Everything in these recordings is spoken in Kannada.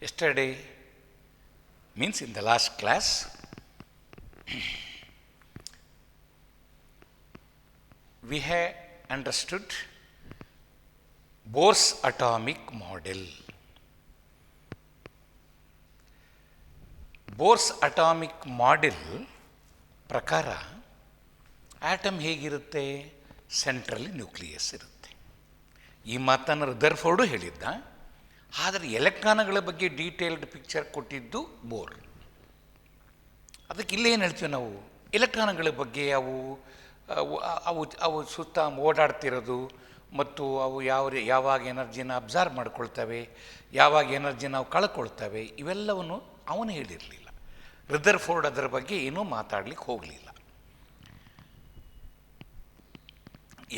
Yesterday, means in the last class, we have understood Bohr's atomic model. Bohr's atomic model ಪ್ರಕಾರ ಆಟಮ್ ಹೇಗಿರುತ್ತೆ? ಸೆಂಟ್ರಲ್ಲಿ ನ್ಯೂಕ್ಲಿಯಸ್ ಇರುತ್ತೆ. ಈ ಮಾತನ್ನು ರದರ್ಫೋರ್ಡು ಹೇಳಿದ್ದ. ಆದರೆ ಎಲೆಕ್ಟ್ರಾನ್ಗಳ ಬಗ್ಗೆ ಡೀಟೇಲ್ಡ್ ಪಿಕ್ಚರ್ ಕೊಟ್ಟಿದ್ದು ಬೋರ್. ಅದಕ್ಕೆ ಇಲ್ಲೇನು ಹೇಳ್ತೀವಿ ನಾವು? ಎಲೆಕ್ಟ್ರಾನ್ಗಳ ಬಗ್ಗೆ ಅವು ಅವು ಅವು ಸುತ್ತ ಓಡಾಡ್ತಿರೋದು ಮತ್ತು ಅವು ಯಾವಾಗ ಎನರ್ಜಿನ ಅಬ್ಸಾರ್ವ್ ಮಾಡ್ಕೊಳ್ತವೆ, ಯಾವಾಗ ಎನರ್ಜಿ ನಾವು ಕಳ್ಕೊಳ್ತವೆ, ಇವೆಲ್ಲವನ್ನು ಅವನು ಹೇಳಿರಲಿಲ್ಲ. ರದರ್ಫೋರ್ಡ್ ಅದರ ಬಗ್ಗೆ ಏನೂ ಮಾತಾಡಲಿಕ್ಕೆ ಹೋಗಲಿಲ್ಲ.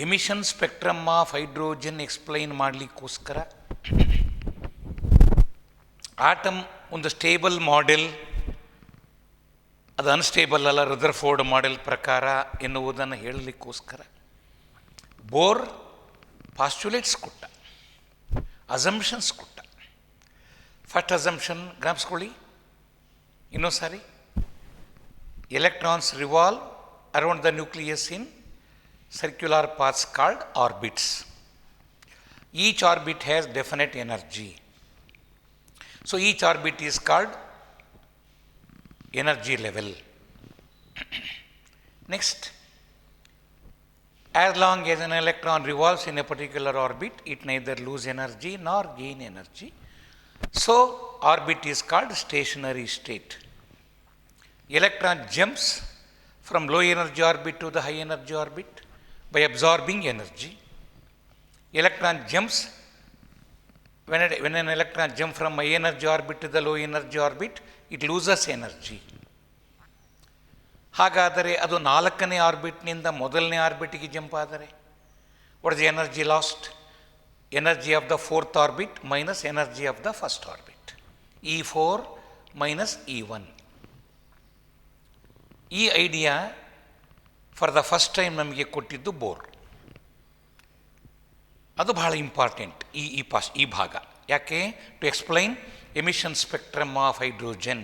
Emission spectrum of hydrogen explain ಮಾಡಲಿಕ್ಕೋಸ್ಕರ ಆಟಮ್ ಒಂದು ಸ್ಟೇಬಲ್ ಮಾಡೆಲ್, ಅದು ಅನ್ಸ್ಟೇಬಲ್ ಅಲ್ಲ, ರದರ್ಫೋರ್ಡ್ ಮಾಡೆಲ್ ಪ್ರಕಾರ ಎನ್ನುವುದನ್ನು ಹೇಳಲಿಕ್ಕೋಸ್ಕರ ಬೋರ್ ಪಾಸ್ಟುಲೇಟ್ಸ್ ಕೊಟ್ಟ, ಅಸಂಪ್ಷನ್ಸ್ ಕೊಟ್ಟ. ಫಸ್ಟ್ ಅಸಂಪ್ಷನ್ ಜ್ಞಾಪಿಸ್ಕೊಳ್ಳಿ ಇನ್ನೊಂದು ಸಾರಿ. Electrons revolve around the nucleus in circular paths called orbits. Each orbit has definite energy. So each orbit is called energy level. Next, as long as an electron revolves in a particular orbit, it neither lose energy nor gain energy. So orbit is called stationary state. Electron jumps from low energy orbit to the high energy orbit by absorbing energy. Electron jumps, when an electron jumps from high energy orbit to the low energy orbit, it loses energy. ಹಾಗಾದರೆ ಅದು 4ನೇ ಆರ್ಬಿಟ್ನಿಂದ ಮೊದಲನೇ ಆರ್ಬಿಟ್ಗೆ ಜಂಪ್ ಆದರೆ what is the energy lost? Energy of the 4th orbit minus energy of the first orbit, E4 minus E1. ಈ idea for the first time ನಮಗೆ ಕೊಟ್ಟಿದ್ದು ಬೋರ್. ಅದು ಬಹಳ ಇಂಪಾರ್ಟೆಂಟ್ ಈ ಭಾಗ. ಯಾಕೆ? To explain emission spectrum of hydrogen.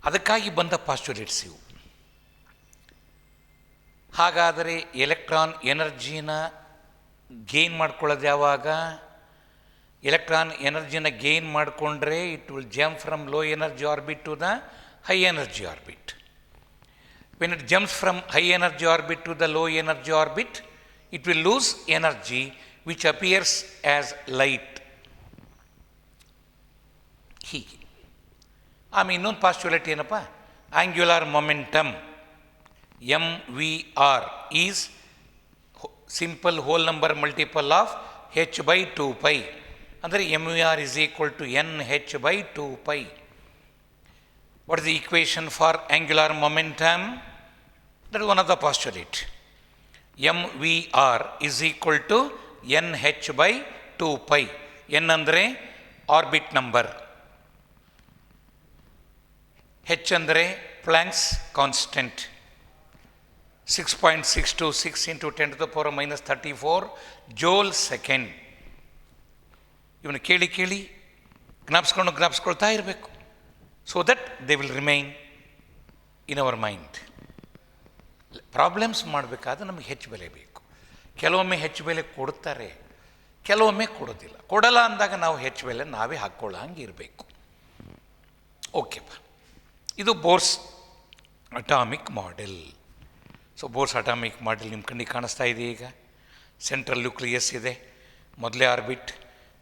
ಅದಕ್ಕಾಗಿ ಬಂದ ಪಾಸ್ಟುಲೇಟ್ಸ್ ಇವು. ಹಾಗಾದರೆ ಎಲೆಕ್ಟ್ರಾನ್ ಎನರ್ಜಿನ ಗೇನ್ ಮಾಡ್ಕೊಳ್ಳೋದು ಯಾವಾಗ? ಎಲೆಕ್ಟ್ರಾನ್ ಎನರ್ಜಿನ ಗೇನ್ ಮಾಡಿಕೊಂಡ್ರೆ it will jump from low energy orbit to the high energy orbit. When it jumps from high energy orbit to the low energy orbit, it will lose energy which appears as light. ಹೀಗೆ ಆಮೇಲೆ ಇನ್ನೊಂದು ಪಾಸ್ಟುಲೇಟ್ ಏನಪ್ಪ? ಆಂಗ್ಯುಲಾರ್ momentum MVR is simple whole number multiple of h/2π. ಅಂದರೆ MVR is equal to NH/2π. What is the equation for angular momentum? That is one of the postulate. MVR is equal to NH/2π. N ಅಂದರೆ ಆರ್ಬಿಟ್ ನಂಬರ್, H ಅಂದರೆ Planck's constant. 6.626 into 10⁻³ -34 joule second. ಇವನು ಕೇಳಿ ಜ್ಞಾಪಿಸ್ಕೊಳ್ತಾ ಇರಬೇಕು. So that they will remain in our mind. Problems ಮಾಡಬೇಕಾದ್ರೆ ನಮಗೆ ಹೆಚ್ಚು ಬೆಲೆ ಬೇಕು. ಕೆಲವೊಮ್ಮೆ ಹೆಚ್ಚು ಬೆಲೆ ಕೊಡ್ತಾರೆ, ಕೆಲವೊಮ್ಮೆ ಕೊಡೋದಿಲ್ಲ. ಕೊಡಲ್ಲ ಅಂದಾಗ ನಾವು ಹೆಚ್ಚು ಬೆಲೆ ನಾವೇ ಹಾಕ್ಕೊಳ್ಳೋ ಹಂಗೆ ಇರಬೇಕು. ಓಕೆಪ್ಪ, ಇದು Bohr's atomic model. So Bohr's atomic model ನಿಮ್ಮ ಕಣ್ಣಿಗೆ ಕಾಣಿಸ್ತಾ ಇದೆ. ಈಗ ಸೆಂಟ್ರಲ್ ನ್ಯೂಕ್ಲಿಯಸ್ ಇದೆ, ಮೊದಲೇ ಆರ್ಬಿಟ್,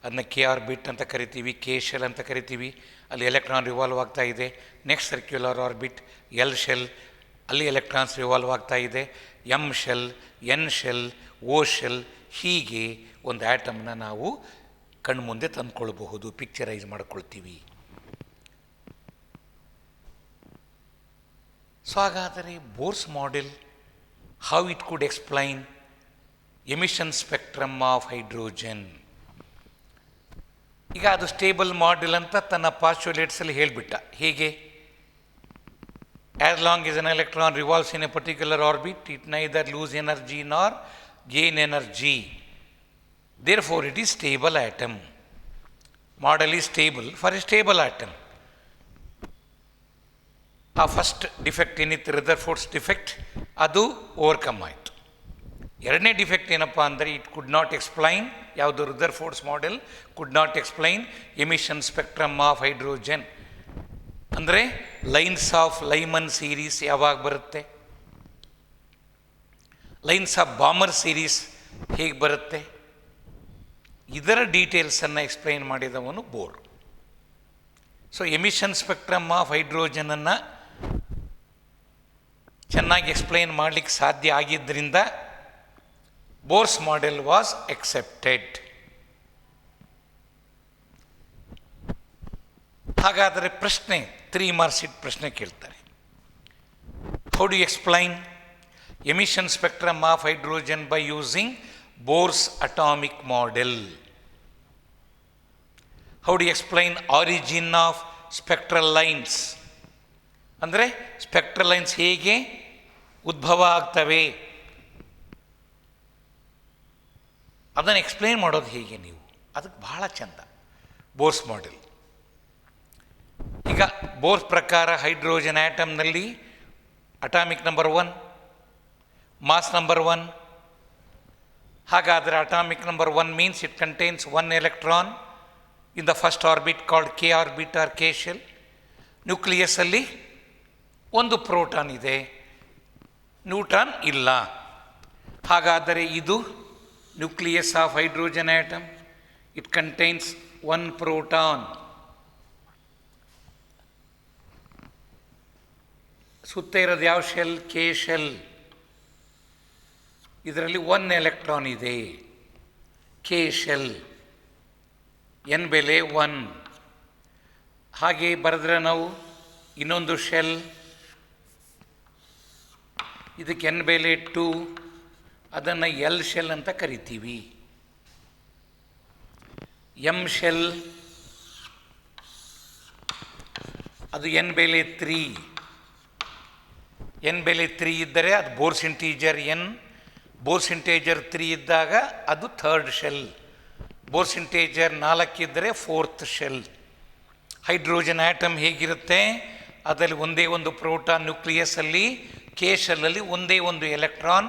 ಅದನ್ನ ಕೆ ಆರ್ಬಿಟ್ ಅಂತ ಕರಿತೀವಿ, ಕೆ ಶೆಲ್ ಅಂತ ಕರಿತೀವಿ. ಅಲ್ಲಿ ಎಲೆಕ್ಟ್ರಾನ್ ರಿವಾಲ್ವ್ ಆಗ್ತಾ ಇದೆ. Next circular orbit L shell, ಅಲ್ಲಿ ಎಲೆಕ್ಟ್ರಾನ್ಸ್ ರಿವಾಲ್ವ್ ಆಗ್ತಾ ಇದೆ. M shell, N shell, O shell, ಹೀಗೆ ಒಂದು ಆ್ಯಟಮ್ನ ನಾವು ಕಣ್ಮುಂದೆ ತಂದ್ಕೊಳ್ಬಹುದು, ಪಿಕ್ಚರೈಸ್ ಮಾಡ್ಕೊಳ್ತೀವಿ. ಸೊ ಹಾಗಾದರೆ Bohr's model, how it could explain emission spectrum of hydrogen. ಈಗ ಅದು ಸ್ಟೇಬಲ್ ಮಾಡೆಲ್ ಅಂತ ತನ್ನ ಪಾಸ್ಟುಲೇಟ್ಸಲ್ಲಿ ಹೇಳಿಬಿಟ್ಟ. ಹೇಗೆ? As long as an electron revolves in a particular orbit, it neither lose energy nor gain energy, therefore it is stable atom. Model is stable for a stable atom. ಆ ಫಸ್ಟ್ ಡಿಫೆಕ್ಟ್ ಏನಿತ್ತು ರೆದರ್ಫೋರ್ಡ್ಸ್ ಡಿಫೆಕ್ಟ್, ಅದು ಓವರ್ಕಮ್ ಆಯಿತು. ಎರಡನೇ ಡಿಫೆಕ್ಟ್ ಏನಪ್ಪ ಅಂದರೆ ಇಟ್ ಕುಡ್ ನಾಟ್ ಎಕ್ಸ್ಪ್ಲೈನ್, ಯಾವುದು Rutherford's model could not explain emission spectrum of hydrogen. ಅಂದರೆ ಲೈನ್ಸ್ ಆಫ್ ಲೈಮನ್ ಸೀರೀಸ್ ಯಾವಾಗ ಬರುತ್ತೆ, ಲೈನ್ಸ್ ಆಫ್ ಬಾಮರ್ ಸೀರೀಸ್ ಹೇಗೆ ಬರುತ್ತೆ, ಇದರ ಡೀಟೇಲ್ಸನ್ನು ಎಕ್ಸ್ಪ್ಲೈನ್ ಮಾಡಿದವನು Bohr. So emission spectrum of ಹೈಡ್ರೋಜನನ್ನು ಚೆನ್ನಾಗಿ ಎಕ್ಸ್ಪ್ಲೈನ್ ಮಾಡಲಿಕ್ಕೆ ಸಾಧ್ಯ ಆಗಿದ್ದರಿಂದ ಬೋರ್ಸ್ ಮಾಡೆಲ್ ವಾಸ್ ಎಕ್ಸೆಪ್ಟೆಡ್. ಹಾಗಾದರೆ ಪ್ರಶ್ನೆ 3 ಮಾರ್ಕ್ಸ್ ಪ್ರಶ್ನೆ ಕೇಳ್ತಾರೆ. How do explain emission spectrum of hydrogen by using Bohr's atomic model? How do explain origin of spectral lines? ಅಂದರೆ ಸ್ಪೆಕ್ಟ್ರಲ್ ಲೈನ್ಸ್ ಹೇಗೆ ಉದ್ಭವ ಆಗ್ತವೆ, ಅದನ್ನು ಎಕ್ಸ್ಪ್ಲೈನ್ ಮಾಡೋದು ಹೇಗೆ ನೀವು? ಅದಕ್ಕೆ ಬಹಳ ಚೆಂದ ಬೋರ್ಸ್ ಮಾಡೆಲ್. ಈಗ ಬೋರ್ಸ್ ಪ್ರಕಾರ ಹೈಡ್ರೋಜನ್ ಆ್ಯಟಮ್ನಲ್ಲಿ ಅಟಾಮಿಕ್ ನಂಬರ್ 1, ಮಾಸ್ ನಂಬರ್ 1. ಹಾಗಾದರೆ atomic number 1 means it contains 1 electron in the first orbit called k orbit or k shell. ನ್ಯೂಕ್ಲಿಯಸ್ಸಲ್ಲಿ 1 proton ಇದೆ, ನ್ಯೂಟ್ರಾನ್ ಇಲ್ಲ. ಹಾಗಾದರೆ ಇದು nucleus of hydrogen atom, it contains 1 proton. ಸುತ್ತ ಇರೋದು ಯಾವ ಶೆಲ್? K shell. ಇದರಲ್ಲಿ 1 ಎಲೆಕ್ಟ್ರಾನ್ ಇದೆ, ಕೆ ಶೆಲ್. ಎನ್ ಬೆಲೆ 1. ಹಾಗೆ ಬರೆದ್ರೆ ನಾವು ಇನ್ನೊಂದು ಶೆಲ್, ಇದಕ್ಕೆ ಎನ್ ಬೆಲೆ 2, ಅದನ್ನು ಎಲ್ ಶೆಲ್ ಅಂತ ಕರಿತೀವಿ. ಎಮ್ ಶೆಲ್, ಅದು ಎನ್ ಬೆಲೆ 3. ಎನ್ ಬೆಲೆ 3 ಇದ್ದರೆ ಅದು Bohr's integer N. Bohr's integer 3 ಇದ್ದಾಗ ಅದು ಥರ್ಡ್ ಶೆಲ್. ಬೋರ್ಸ್ ಇಂಟೀಜರ್ 4 ಇದ್ದರೆ ಫೋರ್ತ್ ಶೆಲ್. ಹೈಡ್ರೋಜನ್ ಆಟಮ್ ಹೇಗಿರುತ್ತೆ? ಅದರಲ್ಲಿ ಒಂದೇ ಒಂದು ಪ್ರೋಟಾನ್ ನ್ಯೂಕ್ಲಿಯಸ್ಸಲ್ಲಿ, ಕೆ ಶೆಲ್ಲಲ್ಲಿ ಒಂದೇ ಒಂದು electron.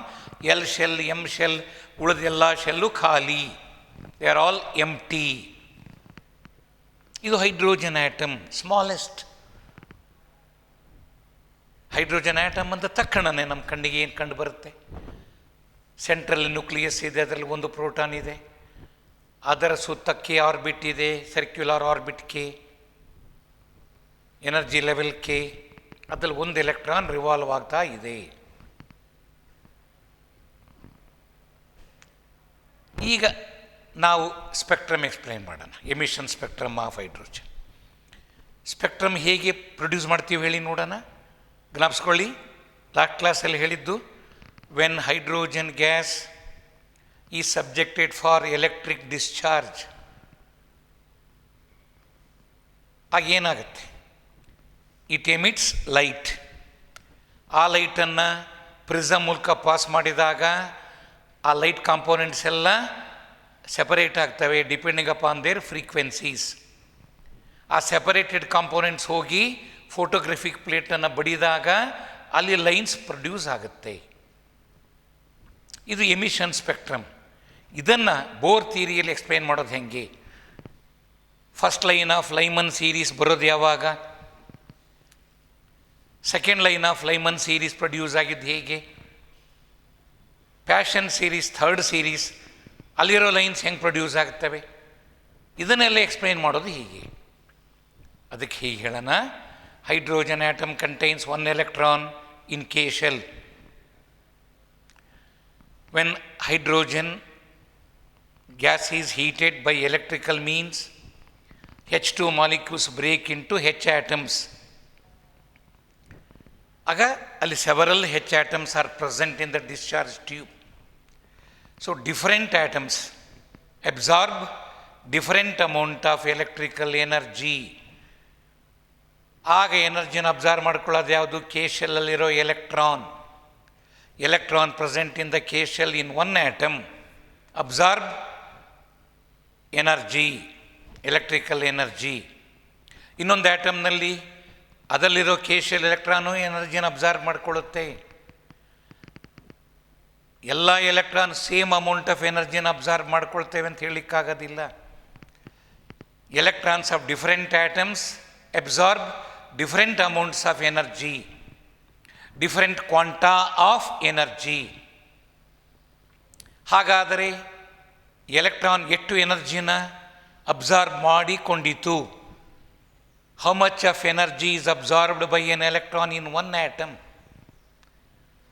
L shell, M shell, ಉಳಿದ ಎಲ್ಲ ಶೆಲ್ಲು ಖಾಲಿ, ದೇ ಆರ್ ಆಲ್ ಎಂಟಿ. ಇದು hydrogen atom, smallest. Hydrogen atom ಅಂತ ತಕ್ಷಣವೇ ನಮ್ಮ ಕಣ್ಣಿಗೆ ಏನು ಕಂಡು ಬರುತ್ತೆ? ಸೆಂಟ್ರಲ್ ನ್ಯೂಕ್ಲಿಯಸ್ ಇದೆ, ಅದರಲ್ಲಿ ಒಂದು ಪ್ರೋಟಾನ್ ಇದೆ, ಅದರ ಸುತ್ತ ಕೆ ಆರ್ಬಿಟ್ ಇದೆ, circular orbit K, energy level K, ಅದರಲ್ಲಿ ಒಂದು ಎಲೆಕ್ಟ್ರಾನ್ ರಿವಾಲ್ವ್ ಆಗ್ತಾ ಇದೆ. ಈಗ ನಾವು ಸ್ಪೆಕ್ಟ್ರಮ್ ಎಕ್ಸ್ಪ್ಲೈನ್ ಮಾಡೋಣ. Emission spectrum of hydrogen. Spectrum ಹೇಗೆ ಪ್ರೊಡ್ಯೂಸ್ ಮಾಡ್ತೀವಿ ಹೇಳಿ ನೋಡೋಣ. ಜ್ಞಾಪಿಸ್ಕೊಳ್ಳಿ, ಲಾಸ್ಟ್ ಕ್ಲಾಸಲ್ಲಿ ಹೇಳಿದ್ದು, when hydrogen gas is subjected for electric discharge, ಆಗೇನಾಗುತ್ತೆ? It emits light. ಆ ಲೈಟನ್ನು ಪ್ರಿಸಮ್ ಮೂಲಕ ಪಾಸ್ ಮಾಡಿದಾಗ ಆ ಲೈಟ್ ಕಾಂಪೋನೆಂಟ್ಸ್ ಎಲ್ಲ ಸೆಪರೇಟ್ ಆಗ್ತವೆ ಡಿಪೆಂಡಿಂಗ್ ಅಪಾನ್ ದೇರ್ ಫ್ರೀಕ್ವೆನ್ಸೀಸ್. ಆ ಸೆಪರೇಟೆಡ್ ಕಾಂಪೋನೆಂಟ್ಸ್ ಹೋಗಿ ಫೋಟೋಗ್ರಫಿಕ್ ಪ್ಲೇಟನ್ನು ಬಡಿದಾಗ ಅಲ್ಲಿ ಲೈನ್ಸ್ ಪ್ರೊಡ್ಯೂಸ್ ಆಗುತ್ತೆ. ಇದು ಎಮಿಷನ್ ಸ್ಪೆಕ್ಟ್ರಮ್. ಇದನ್ನು ಬೋರ್ ಥಿಯರಿಯಲ್ಲಿ ಎಕ್ಸ್ಪ್ಲೈನ್ ಮಾಡೋದು ಹೆಂಗೆ? First line of Lyman series ಬರೋದು ಯಾವಾಗ? Second line of Lyman series produce ಆಗಿದ್ದು ಹೇಗೆ? ಪ್ಯಾಷನ್ ಸೀರೀಸ್, ಥರ್ಡ್ ಸೀರೀಸ್, ಅಲ್ಲಿರೋ ಲೈನ್ಸ್ ಹೆಂಗೆ ಪ್ರೊಡ್ಯೂಸ್ ಆಗ್ತವೆ? ಇದನ್ನೆಲ್ಲ ಎಕ್ಸ್ಪ್ಲೈನ್ ಮಾಡೋದು ಹೀಗೆ. ಅದಕ್ಕೆ ಹೀಗೆ ಹೇಳೋಣ. Hydrogen atom contains 1 electron in K shell. When hydrogen gas is heated by electrical means, H2 molecules break into H atoms. ಆಗ ಅಲ್ಲಿ several H atoms are present in the discharge tube. So different atoms absorb different amount of electrical energy. ಆಗ ಎನರ್ಜಿನ ಅಬ್ಸಾರ್ವ್ ಮಾಡ್ಕೊಳ್ಳೋದು ಯಾವುದು? ಕೆ ಶೆಲ್ಲಲ್ಲಿರೋ electron. Electron present in the K shell in one atom absorb energy electrical energy. ಇನ್ನೊಂದು ಆ್ಯಟಮ್ನಲ್ಲಿ ಅದರಲ್ಲಿರೋ ಕೇಶಿಯಲ್ ಎಲೆಕ್ಟ್ರಾನು ಎನರ್ಜಿನ ಅಬ್ಸಾರ್ವ್ ಮಾಡಿಕೊಳ್ಳುತ್ತೆ. ಎಲ್ಲ ಎಲೆಕ್ಟ್ರಾನ್ ಸೇಮ್ ಅಮೌಂಟ್ ಆಫ್ ಎನರ್ಜಿನ ಅಬ್ಸಾರ್ವ್ ಮಾಡ್ಕೊಳ್ತೇವೆ ಅಂತ ಹೇಳಲಿಕ್ಕಾಗೋದಿಲ್ಲ. Electrons of different atoms absorb different amounts of energy, different quanta of energy. ಹಾಗಾದರೆ ಎಲೆಕ್ಟ್ರಾನ್ ಎಷ್ಟು ಎನರ್ಜಿನ ಅಬ್ಸಾರ್ಬ್ ಮಾಡಿಕೊಂಡಿತು? How much of energy is absorbed by an electron in one atom?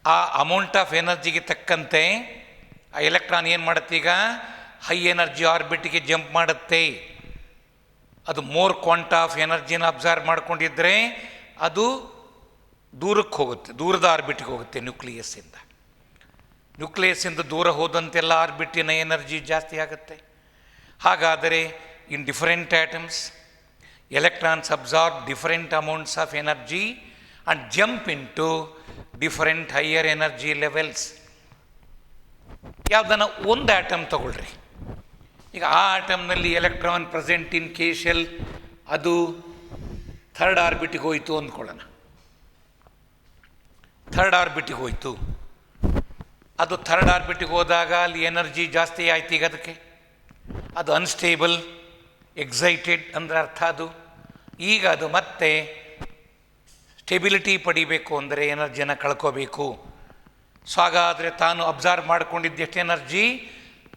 ಆ ಅಮೌಂಟ್ ಆಫ್ ಎನರ್ಜಿಗೆ ತಕ್ಕಂತೆ ಆ ಎಲೆಕ್ಟ್ರಾನ್ ಏನು ಮಾಡುತ್ತೆ? ಈಗ ಹೈ ಎನರ್ಜಿ ಆರ್ಬಿಟ್ಗೆ ಜಂಪ್ ಮಾಡುತ್ತೆ. ಅದು ಮೋರ್ ಕ್ವಾಂಟಾ ಆಫ್ ಎನರ್ಜಿನ ಅಬ್ಸಾರ್ವ್ ಮಾಡ್ಕೊಂಡಿದ್ದರೆ ಅದು ದೂರಕ್ಕೆ ಹೋಗುತ್ತೆ, ದೂರದ ಆರ್ಬಿಟ್ಗೆ ಹೋಗುತ್ತೆ ನ್ಯೂಕ್ಲಿಯಸ್ಸಿಂದ. ನ್ಯೂಕ್ಲಿಯಸ್ಸಿಂದ ದೂರ ಹೋದಂತೆಲ್ಲ ಆರ್ಬಿಟಿನ ಎನರ್ಜಿ ಜಾಸ್ತಿ ಆಗುತ್ತೆ. ಹಾಗಾದರೆ in different atoms electrons absorb different amounts of energy and jump into different higher energy levels. ಯಾವುದನ್ನು ಒಂದು ಆಟಮ್ ತಗೊಳ್ರಿ. ಈಗ ಆ ಆಟಮ್ನಲ್ಲಿ ಎಲೆಕ್ಟ್ರಾನ್ ಪ್ರೆಸೆಂಟ್ ಇನ್ ಕೇಶಲ್ ಅದು ಥರ್ಡ್ ಆರ್ಬಿಟಿಗೆ ಹೋಯಿತು ಅಂದ್ಕೊಳ್ಳೋಣ. ಥರ್ಡ್ ಆರ್ಬಿಟಿಗೆ ಹೋಯಿತು. ಅದು ಥರ್ಡ್ ಆರ್ಬಿಟಿಗೆ ಹೋದಾಗ ಅಲ್ಲಿ ಎನರ್ಜಿ ಜಾಸ್ತಿ ಆಯ್ತು. ಈಗ ಅದಕ್ಕೆ ಅದು ಅನ್ಸ್ಟೇಬಲ್, ಎಕ್ಸೈಟೆಡ್ ಅಂದರೆ ಅರ್ಥ ಅದು. ಈಗ ಅದು ಮತ್ತೆ ಸ್ಟೆಬಿಲಿಟಿ ಪಡಿಬೇಕು ಅಂದರೆ ಎನರ್ಜಿನ ಕಳ್ಕೋಬೇಕು. ಸೊ ಹಾಗಾದರೆ ತಾನು ಅಬ್ಸಾರ್ವ್ ಮಾಡಿಕೊಂಡಿದ್ದು ಎಷ್ಟು ಎನರ್ಜಿ,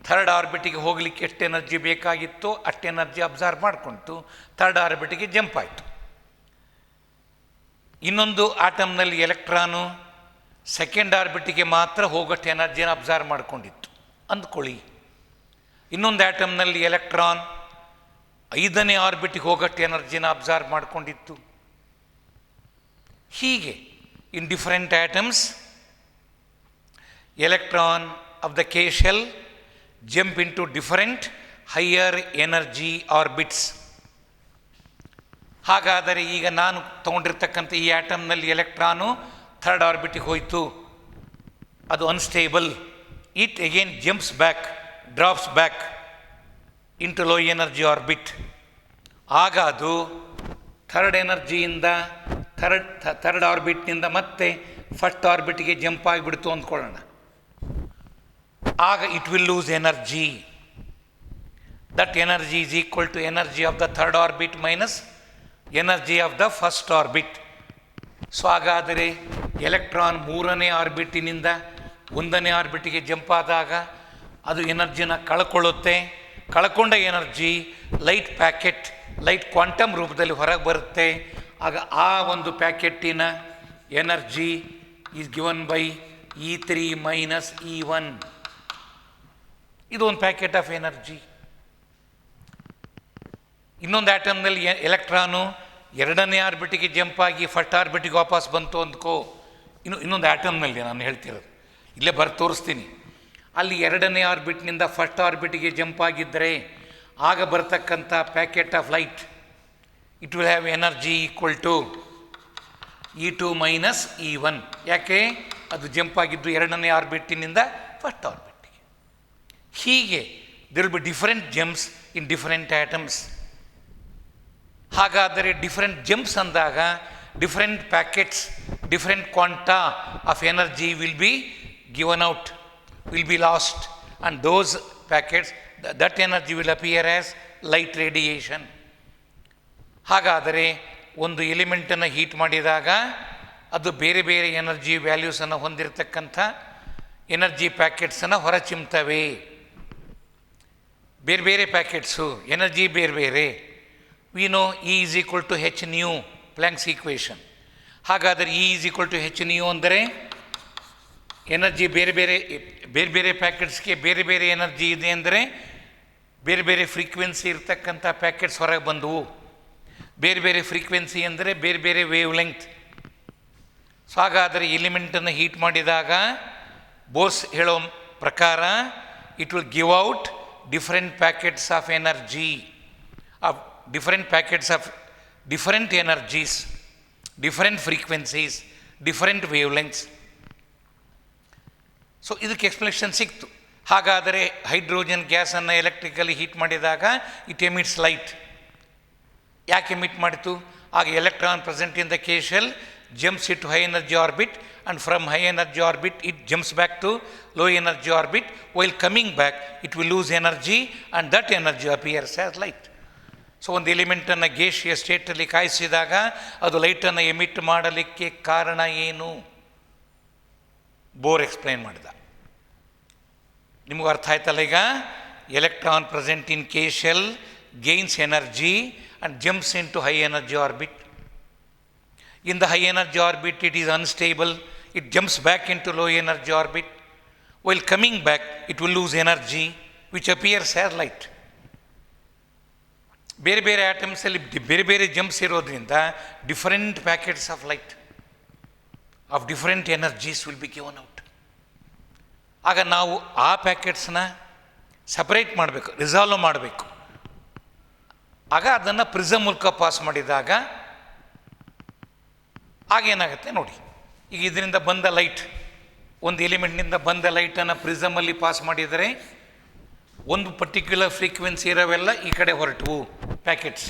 ಥರ್ಡ್ ಆರ್ಬಿಟಿಗೆ ಹೋಗಲಿಕ್ಕೆ ಎಷ್ಟು ಎನರ್ಜಿ ಬೇಕಾಗಿತ್ತು ಅಷ್ಟು ಎನರ್ಜಿ ಅಬ್ಸಾರ್ವ್ ಮಾಡಿಕೊಂಡು ಥರ್ಡ್ ಆರ್ಬಿಟಿಗೆ ಜಂಪ್ ಆಯಿತು. ಇನ್ನೊಂದು ಆಟಮ್ನಲ್ಲಿ ಎಲೆಕ್ಟ್ರಾನು ಸೆಕೆಂಡ್ ಆರ್ಬಿಟಿಗೆ ಮಾತ್ರ ಹೋಗೋಷ್ಟು ಎನರ್ಜಿನ ಅಬ್ಸಾರ್ವ್ ಮಾಡಿಕೊಂಡಿತ್ತು ಅಂದ್ಕೊಳ್ಳಿ. ಇನ್ನೊಂದು ಆಟಮ್ನಲ್ಲಿ ಎಲೆಕ್ಟ್ರಾನ್ 5ನೇ ಆರ್ಬಿಟಿಗೆ ಹೋಗೋಷ್ಟು ಎನರ್ಜಿನ ಅಬ್ಸಾರ್ವ್ ಮಾಡಿಕೊಂಡಿತ್ತು. ಹೀಗೆ in different atoms electron of the K shell jump into different higher energy orbits. ಹಾಗಾದರೆ ಈಗ ನಾನು ತಗೊಂಡಿರ್ತಕ್ಕಂಥ ಈ ಆಟಮ್ನಲ್ಲಿ ಎಲೆಕ್ಟ್ರಾನು ಥರ್ಡ್ ಆರ್ಬಿಟಿಗೆ ಹೋಯಿತು. ಅದು unstable. It again jumps back, drops back into low energy orbit. ಆಗ ಅದು ಥರ್ಡ್ ಎನರ್ಜಿಯಿಂದ ಥರ್ಡ್ ಆರ್ಬಿಟ್ನಿಂದ ಮತ್ತೆ ಫಸ್ಟ್ ಆರ್ಬಿಟ್ಗೆ ಜಂಪ್ ಆಗಿಬಿಡ್ತು ಅಂದ್ಕೊಳ್ಳೋಣ. ಆಗ it will lose energy. That energy is equal to energy of the third orbit minus energy of the first orbit. So ಹಾಗಾದರೆ ಎಲೆಕ್ಟ್ರಾನ್ 3ನೇ ಆರ್ಬಿಟಿನಿಂದ 1ನೇ ಆರ್ಬಿಟಿಗೆ ಜಂಪ್ ಆದಾಗ ಅದು ಎನರ್ಜಿನ ಕಳ್ಕೊಳ್ಳುತ್ತೆ. ಕಳ್ಕೊಂಡ energy light packet, light quantum ರೂಪದಲ್ಲಿ ಹೊರಗೆ ಬರುತ್ತೆ. ಆಗ ಆ ಒಂದು ಪ್ಯಾಕೆಟ್ಟಿನ energy is given by E3 minus E1. ಇದು ಒಂದು ಪ್ಯಾಕೆಟ್ ಆಫ್ ಎನರ್ಜಿ. ಇನ್ನೊಂದು ಆಟಮ್ನಲ್ಲಿ ಎಲೆಕ್ಟ್ರಾನು 2ನೇ ಆರ್ಬಿಟಿಗೆ ಜಂಪ್ ಆಗಿ ಫಸ್ಟ್ ಆರ್ಬಿಟಿಗೆ ವಾಪಸ್ ಬಂತು ಅಂದ್ಕೋ. ಇನ್ನೊಂದು ಆಟಮ್ನಲ್ಲಿ ನಾನು ಹೇಳ್ತಿರೋದು, ಇಲ್ಲೇ ತೋರಿಸ್ತೀನಿ. ಅಲ್ಲಿ 2ನೇ ಆರ್ಬಿಟ್ನಿಂದ ಫಸ್ಟ್ ಆರ್ಬಿಟಿಗೆ ಜಂಪ್ ಆಗಿದ್ದರೆ ಆಗ ಬರ್ತಕ್ಕಂಥ packet of light it will have energy equal to E2 minus E1. ಯಾಕೆ? ಅದು ಜಂಪ್ ಆಗಿದ್ದು 2ನೇ ಆರ್ಬಿಟಿನಿಂದ ಫಸ್ಟ್ ಆರ್ಬಿಟಿಗೆ. ಹೀಗೆ there will be different jumps in different atoms. ಹಾಗಾದರೆ ಡಿಫರೆಂಟ್ ಜಂಪ್ಸ್ ಅಂದಾಗ different packets, different quanta of energy will be given out, will be lost, and those packets, that energy will appear as light radiation. ಹಾಗಾದರೆ ಒಂದು ಎಲಿಮೆಂಟನ್ನು ಹೀಟ್ ಮಾಡಿದಾಗ ಅದು ಬೇರೆ ಬೇರೆ ಎನರ್ಜಿ ವ್ಯಾಲ್ಯೂಸನ್ನು ಹೊಂದಿರತಕ್ಕಂಥ ಎನರ್ಜಿ ಪ್ಯಾಕೆಟ್ಸನ್ನು ಹೊರಚಿಮ್ತವೆ. ಬೇರೆ ಬೇರೆ ಪ್ಯಾಕೆಟ್ಸು ಎನರ್ಜಿ ಬೇರೆ ಬೇರೆ. We know E is equal to H nu, Planck's equation. ಹಾಗಾದರೆ E is equal to H nu ಅಂದರೆ ಎನರ್ಜಿ ಬೇರೆ ಬೇರೆ ಪ್ಯಾಕೆಟ್ಸ್ಗೆ ಬೇರೆ ಬೇರೆ ಎನರ್ಜಿ ಇದೆ ಅಂದರೆ ಬೇರೆ ಬೇರೆ ಫ್ರೀಕ್ವೆನ್ಸಿ ಇರ್ತಕ್ಕಂಥ ಪ್ಯಾಕೆಟ್ಸ್ ಹೊರಗೆ ಬಂದವು. ಬೇರೆ ಬೇರೆ ಫ್ರೀಕ್ವೆನ್ಸಿ ಅಂದರೆ ಬೇರೆ ಬೇರೆ ವೇವ್ ಲೆಂತ್. ಸೊ ಹಾಗಾದರೆ ಎಲಿಮೆಂಟನ್ನು ಹೀಟ್ ಮಾಡಿದಾಗ ಬೋರ್ಸ್ ಹೇಳೋ ಪ್ರಕಾರ it will give out different packets of energy, of different packets of different energies, different frequencies, different wave lengths. So ಇದಕ್ಕೆ ಎಕ್ಸ್ಪ್ಲನೇಷನ್ ಸಿಕ್ತು. ಹಾಗಾದರೆ ಹೈಡ್ರೋಜನ್ ಗ್ಯಾಸನ್ನು ಎಲೆಕ್ಟ್ರಿಕಲಿ ಹೀಟ್ ಮಾಡಿದಾಗ ಇಟ್ ಎಮಿಟ್ಸ್ ಲೈಟ್. ಯಾಕೆ ಎಮಿಟ್ ಮಾಡಿತು? ಆಗ electron present in the K shell jumps it to high energy orbit, and from high energy orbit it jumps back to low energy orbit. While coming back it will lose energy, and that energy appears as light. So ಒಂದು ಎಲಿಮೆಂಟನ್ನು ಗೇಷಿಯ ಸ್ಟೇಟಲ್ಲಿ ಕಾಯಿಸಿದಾಗ ಅದು ಲೈಟನ್ನು ಎಮಿಟ್ ಮಾಡಲಿಕ್ಕೆ ಕಾರಣ ಏನು? ಬೋರ್ ಎಕ್ಸ್ಪ್ಲೈನ್ ಮಾಡಿದ. ನಿಮಗೂ ಅರ್ಥ ಆಯ್ತಲ್ಲ ಈಗ? Electron present in K shell gains energy and jumps into high energy orbit. In the high energy orbit it is unstable, it jumps back into low energy orbit. While coming back it will lose energy which appears as light. ಬೇರೆ ಬೇರೆ ಆಟಮ್ಸಲ್ಲಿ ಬೇರೆ ಬೇರೆ ಜಂಪ್ಸ್ ಇರೋದ್ರಿಂದ different packets of light off different energies will be given out. ಆಗ ನಾವು ಆ ಪ್ಯಾಕೆಟ್ಸ್ನ ಸಪ್ರೇಟ್ ಮಾಡಬೇಕು, ರಿಸಾಲ್ವ್ ಮಾಡಬೇಕು. ಆಗ ಅದನ್ನು ಪ್ರಿಸಮ್ ಮೂಲಕ ಪಾಸ್ ಮಾಡಿದಾಗ ಆಗೇನಾಗುತ್ತೆ ನೋಡಿ. ಈಗ ಇದರಿಂದ ಬಂದ ಲೈಟ್, ಒಂದು ಎಲಿಮೆಂಟ್ನಿಂದ ಬಂದ ಲೈಟನ್ನು ಪ್ರಿಸಮಲ್ಲಿ ಪಾಸ್ ಮಾಡಿದರೆ ಒಂದು ಪರ್ಟಿಕ್ಯುಲರ್ ಫ್ರೀಕ್ವೆನ್ಸಿ ಇರೋವೆಲ್ಲ ಈ ಕಡೆ ಹೊರಟವು ಪ್ಯಾಕೆಟ್ಸ್,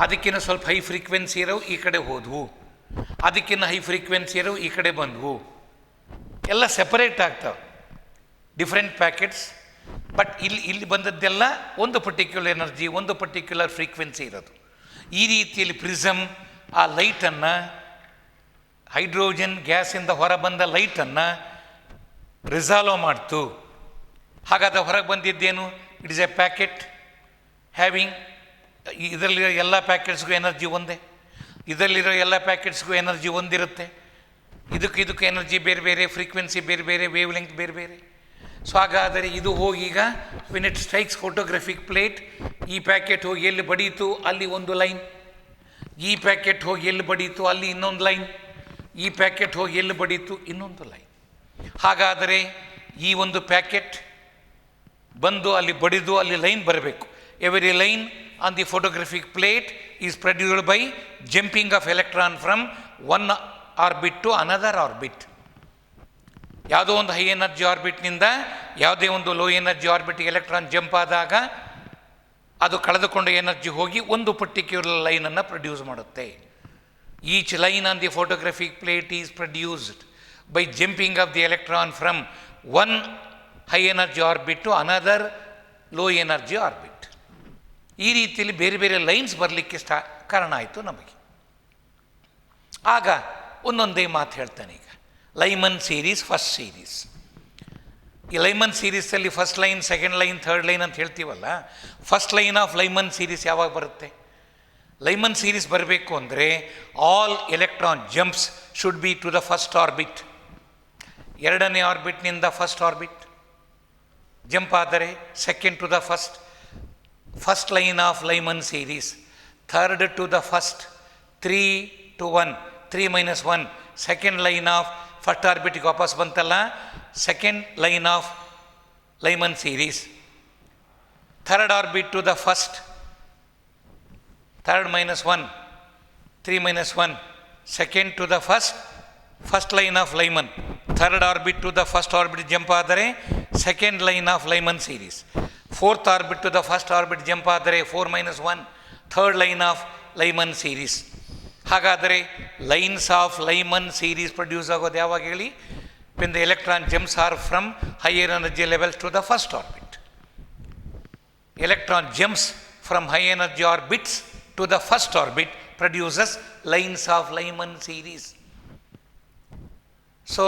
ಅದಕ್ಕಿಂತ ಸ್ವಲ್ಪ ಹೈ ಫ್ರೀಕ್ವೆನ್ಸಿ ಇರೋವು ಈ ಕಡೆ ಹೋದವು, ಅದಕ್ಕಿಂತ ಹೈ ಫ್ರೀಕ್ವೆನ್ಸಿ ಇರೋವು ಈ ಕಡೆ ಬಂದವು, ಎಲ್ಲ ಸೆಪರೇಟ್ ಆಗ್ತವೆ ಡಿಫ್ರೆಂಟ್ ಪ್ಯಾಕೆಟ್ಸ್. ಬಟ್ ಇಲ್ಲಿ ಬಂದದ್ದೆಲ್ಲ ಒಂದು ಪರ್ಟಿಕ್ಯುಲರ್ ಎನರ್ಜಿ, ಒಂದು ಪರ್ಟಿಕ್ಯುಲರ್ ಫ್ರೀಕ್ವೆನ್ಸಿ ಇರೋದು. ಈ ರೀತಿಯಲ್ಲಿ ಪ್ರಿಸಮ್ ಆ ಲೈಟನ್ನು, ಹೈಡ್ರೋಜನ್ ಗ್ಯಾಸಿಂದ ಹೊರಬಂದ ಲೈಟನ್ನು ರಿಸಾಲ್ವ್ ಮಾಡ್ತು. ಹಾಗಾದರೆ ಹೊರಗೆ ಬಂದಿದ್ದೇನು? It is a packet having, ಇದರಲ್ಲಿರೋ ಎಲ್ಲ ಪ್ಯಾಕೆಟ್ಸ್ಗೂ ಎನರ್ಜಿ ಒಂದೇ, ಇದರಲ್ಲಿರೋ ಎಲ್ಲ ಪ್ಯಾಕೆಟ್ಸ್ಗೂ ಎನರ್ಜಿ ಒಂದಿರುತ್ತೆ. ಇದಕ್ಕೂ ಎನರ್ಜಿ ಬೇರೆ ಬೇರೆ, ಫ್ರೀಕ್ವೆನ್ಸಿ ಬೇರೆ ಬೇರೆ, ವೇವ್ ಲೆಂತ್ ಬೇರೆ ಬೇರೆ. ಸೊ ಹಾಗಾದರೆ ಇದು ಹೋಗಿ ಈಗ when it strikes photographic plate, ಈ ಪ್ಯಾಕೆಟ್ ಹೋಗಿ ಎಲ್ಲಿ ಬಡೀತು ಅಲ್ಲಿ ಒಂದು ಲೈನ್, ಈ ಪ್ಯಾಕೆಟ್ ಹೋಗಿ ಎಲ್ಲಿ ಬಡೀತು ಅಲ್ಲಿ ಇನ್ನೊಂದು ಲೈನ್, ಈ ಪ್ಯಾಕೆಟ್ ಹೋಗಿ ಎಲ್ಲಿ ಬಡೀತು ಇನ್ನೊಂದು ಲೈನ್. ಹಾಗಾದರೆ ಈ ಒಂದು ಪ್ಯಾಕೆಟ್ ಬಂದು ಅಲ್ಲಿ ಬಡಿದು ಅಲ್ಲಿ ಲೈನ್ ಬರಬೇಕು. Every line on the photographic plate is produced by jumping of electron from one orbit to another orbit. ಯಾವುದೋ ಒಂದು ಹೈ ಎನರ್ಜಿ ಆರ್ಬಿಟ್ನಿಂದ ಯಾವುದೇ ಒಂದು ಲೋ ಎನರ್ಜಿ ಆರ್ಬಿಟ್ಗೆ ಎಲೆಕ್ಟ್ರಾನ್ ಜಂಪ್ ಆದಾಗ ಅದು ಕಳೆದುಕೊಂಡ ಎನರ್ಜಿ ಹೋಗಿ ಒಂದು ಪರ್ಟಿಕ್ಯುಲರ್ ಲೈನನ್ನು ಪ್ರೊಡ್ಯೂಸ್ ಮಾಡುತ್ತೆ. Each line on the photographic plate is produced by jumping of the electron from one high energy orbit to another low energy orbit. ಈ ರೀತಿಯಲ್ಲಿ ಬೇರೆ ಬೇರೆ ಲೈನ್ಸ್ ಬರಲಿಕ್ಕೆ ಕಾರಣ ಆಯಿತು ನಮಗೆ. ಆಗ ಒಂದೊಂದೇ ಮಾತು ಹೇಳ್ತಾನೆ. ಈಗ ಲೈಮನ್ ಸೀರೀಸ್, ಫಸ್ಟ್ ಸೀರೀಸ್. ಈ ಲೈಮನ್ ಸೀರೀಸಲ್ಲಿ first line, second line, third line ಅಂತ ಹೇಳ್ತೀವಲ್ಲ, first line of Lyman series ಯಾವಾಗ ಬರುತ್ತೆ? ಲೈಮನ್ ಸೀರೀಸ್ ಬರಬೇಕು ಅಂದರೆ all electron jumps should be to the first orbit. ಎರಡನೇ ಆರ್ಬಿಟ್ನಿಂದ ಫಸ್ಟ್ ಆರ್ಬಿಟ್ ಜಂಪ್ ಆದರೆ second to the first line of Lyman series, third to the first, 3 to 1, 3 - 1, second line of first ಆರ್ಬಿಟ್ಗೆ ವಾಪಸ್ ಬಂತಲ್ಲ, second line of Lyman series, third orbit to the first, third -1, 3 - 1, second to the first line of Lyman, third orbit to the first orbit jump ಆದರೆ second line of Lyman series, fourth orbit to the first orbit jump ಆದರೆ 4 - 1, third line of Lyman series. ಹಾಗಾದರೆ lines of Lyman series produce ಆಗೋದು ಯಾವಾಗ ಹೇಳಿ? When the electron jumps are from higher energy levels to the first orbit. Electron jumps from high energy orbits to the first orbit produces lines of Lyman series. So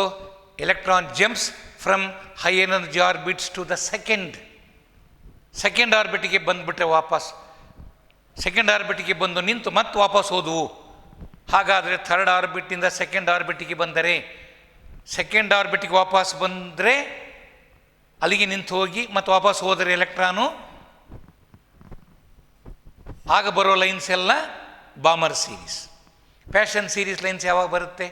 electron jumps from high energy orbits to the second orbit ಗೆ ಬಂದುಬಿಟ್ರೆ ವಾಪಸ್ ಸೆಕೆಂಡ್ ಆರ್ಬಿಟ್ಗೆ ಬಂದು ನಿಂತು ಮತ್ತೆ ವಾಪಸ್ ಹೋದವು. ಹಾಗಾದರೆ ಥರ್ಡ್ ಆರ್ಬಿಟ್ಟಿಂದ ಸೆಕೆಂಡ್ ಆರ್ಬಿಟ್ಗೆ ಬಂದರೆ, ಸೆಕೆಂಡ್ ಆರ್ಬಿಟ್ಗೆ ವಾಪಸ್ ಬಂದರೆ ಅಲ್ಲಿಗೆ ನಿಂತು ಹೋಗಿ ಮತ್ತು ವಾಪಸ್ ಹೋದರೆ ಎಲೆಕ್ಟ್ರಾನು, ಆಗ ಬರೋ ಲೈನ್ಸ್ ಎಲ್ಲ Balmer series. Paschen series lines ಯಾವಾಗ ಬರುತ್ತೆ?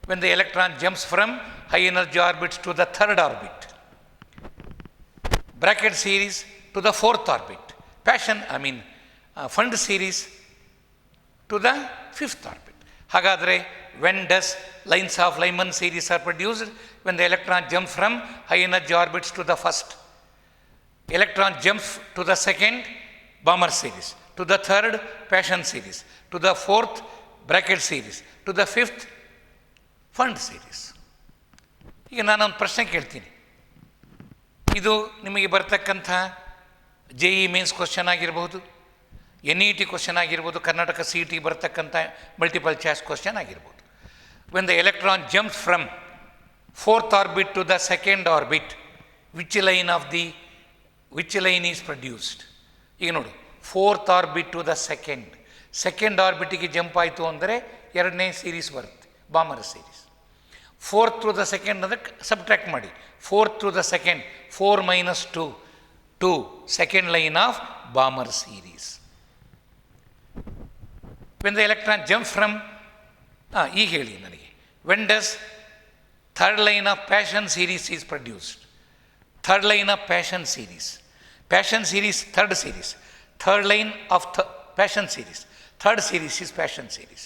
When the electron jumps from high energy orbits to the third orbit. Brackett series to the fourth orbit. Pfund series to the fifth orbit. ಹಾಗಾದರೆ when does lines of Lyman series are produced? When the electron jump from high energy orbits to the first. Electron jumps to the second, Balmer series. to the third passion series, to the fourth bracket series, to the fifth fund series. ಈಗ ನಾನೊಂದು ಪ್ರಶ್ನೆ ಕೇಳ್ತೀನಿ. ಇದು ನಿಮಗೆ ಬರ್ತಕ್ಕಂಥ JEE ಮೇನ್ಸ್ ಕ್ವಶನ್ ಆಗಿರ್ಬೋದು, NET ಕ್ವಶನ್ ಆಗಿರ್ಬೋದು, ಕರ್ನಾಟಕ CET ಬರ್ತಕ್ಕಂಥ ಮಲ್ಟಿಪಲ್ ಚಾಯ್ಸ್ ಕ್ವಶನ್ ಆಗಿರ್ಬೋದು. When the electron jumps from fourth orbit to the second orbit, which line is produced? ಈಗ ನೋಡಿ, fourth orbit to the second ಆರ್ಬಿಟಿಗೆ ಜಂಪ್ ಆಯಿತು ಅಂದರೆ ಎರಡನೇ ಸೀರೀಸ್ ಬರುತ್ತೆ, Balmer series. Fourth to the second ಅಂದರೆ ಸಬ್ಟ್ರ್ಯಾಕ್ಟ್ ಮಾಡಿ, fourth to the second, 4 - 2 second line of Balmer series. When the electron jump from, ಈಗ ಹೇಳಿ ನನಗೆ, when does third line of Paschen series is produced? Third line of Paschen series third line of Paschen series, third series is Paschen series.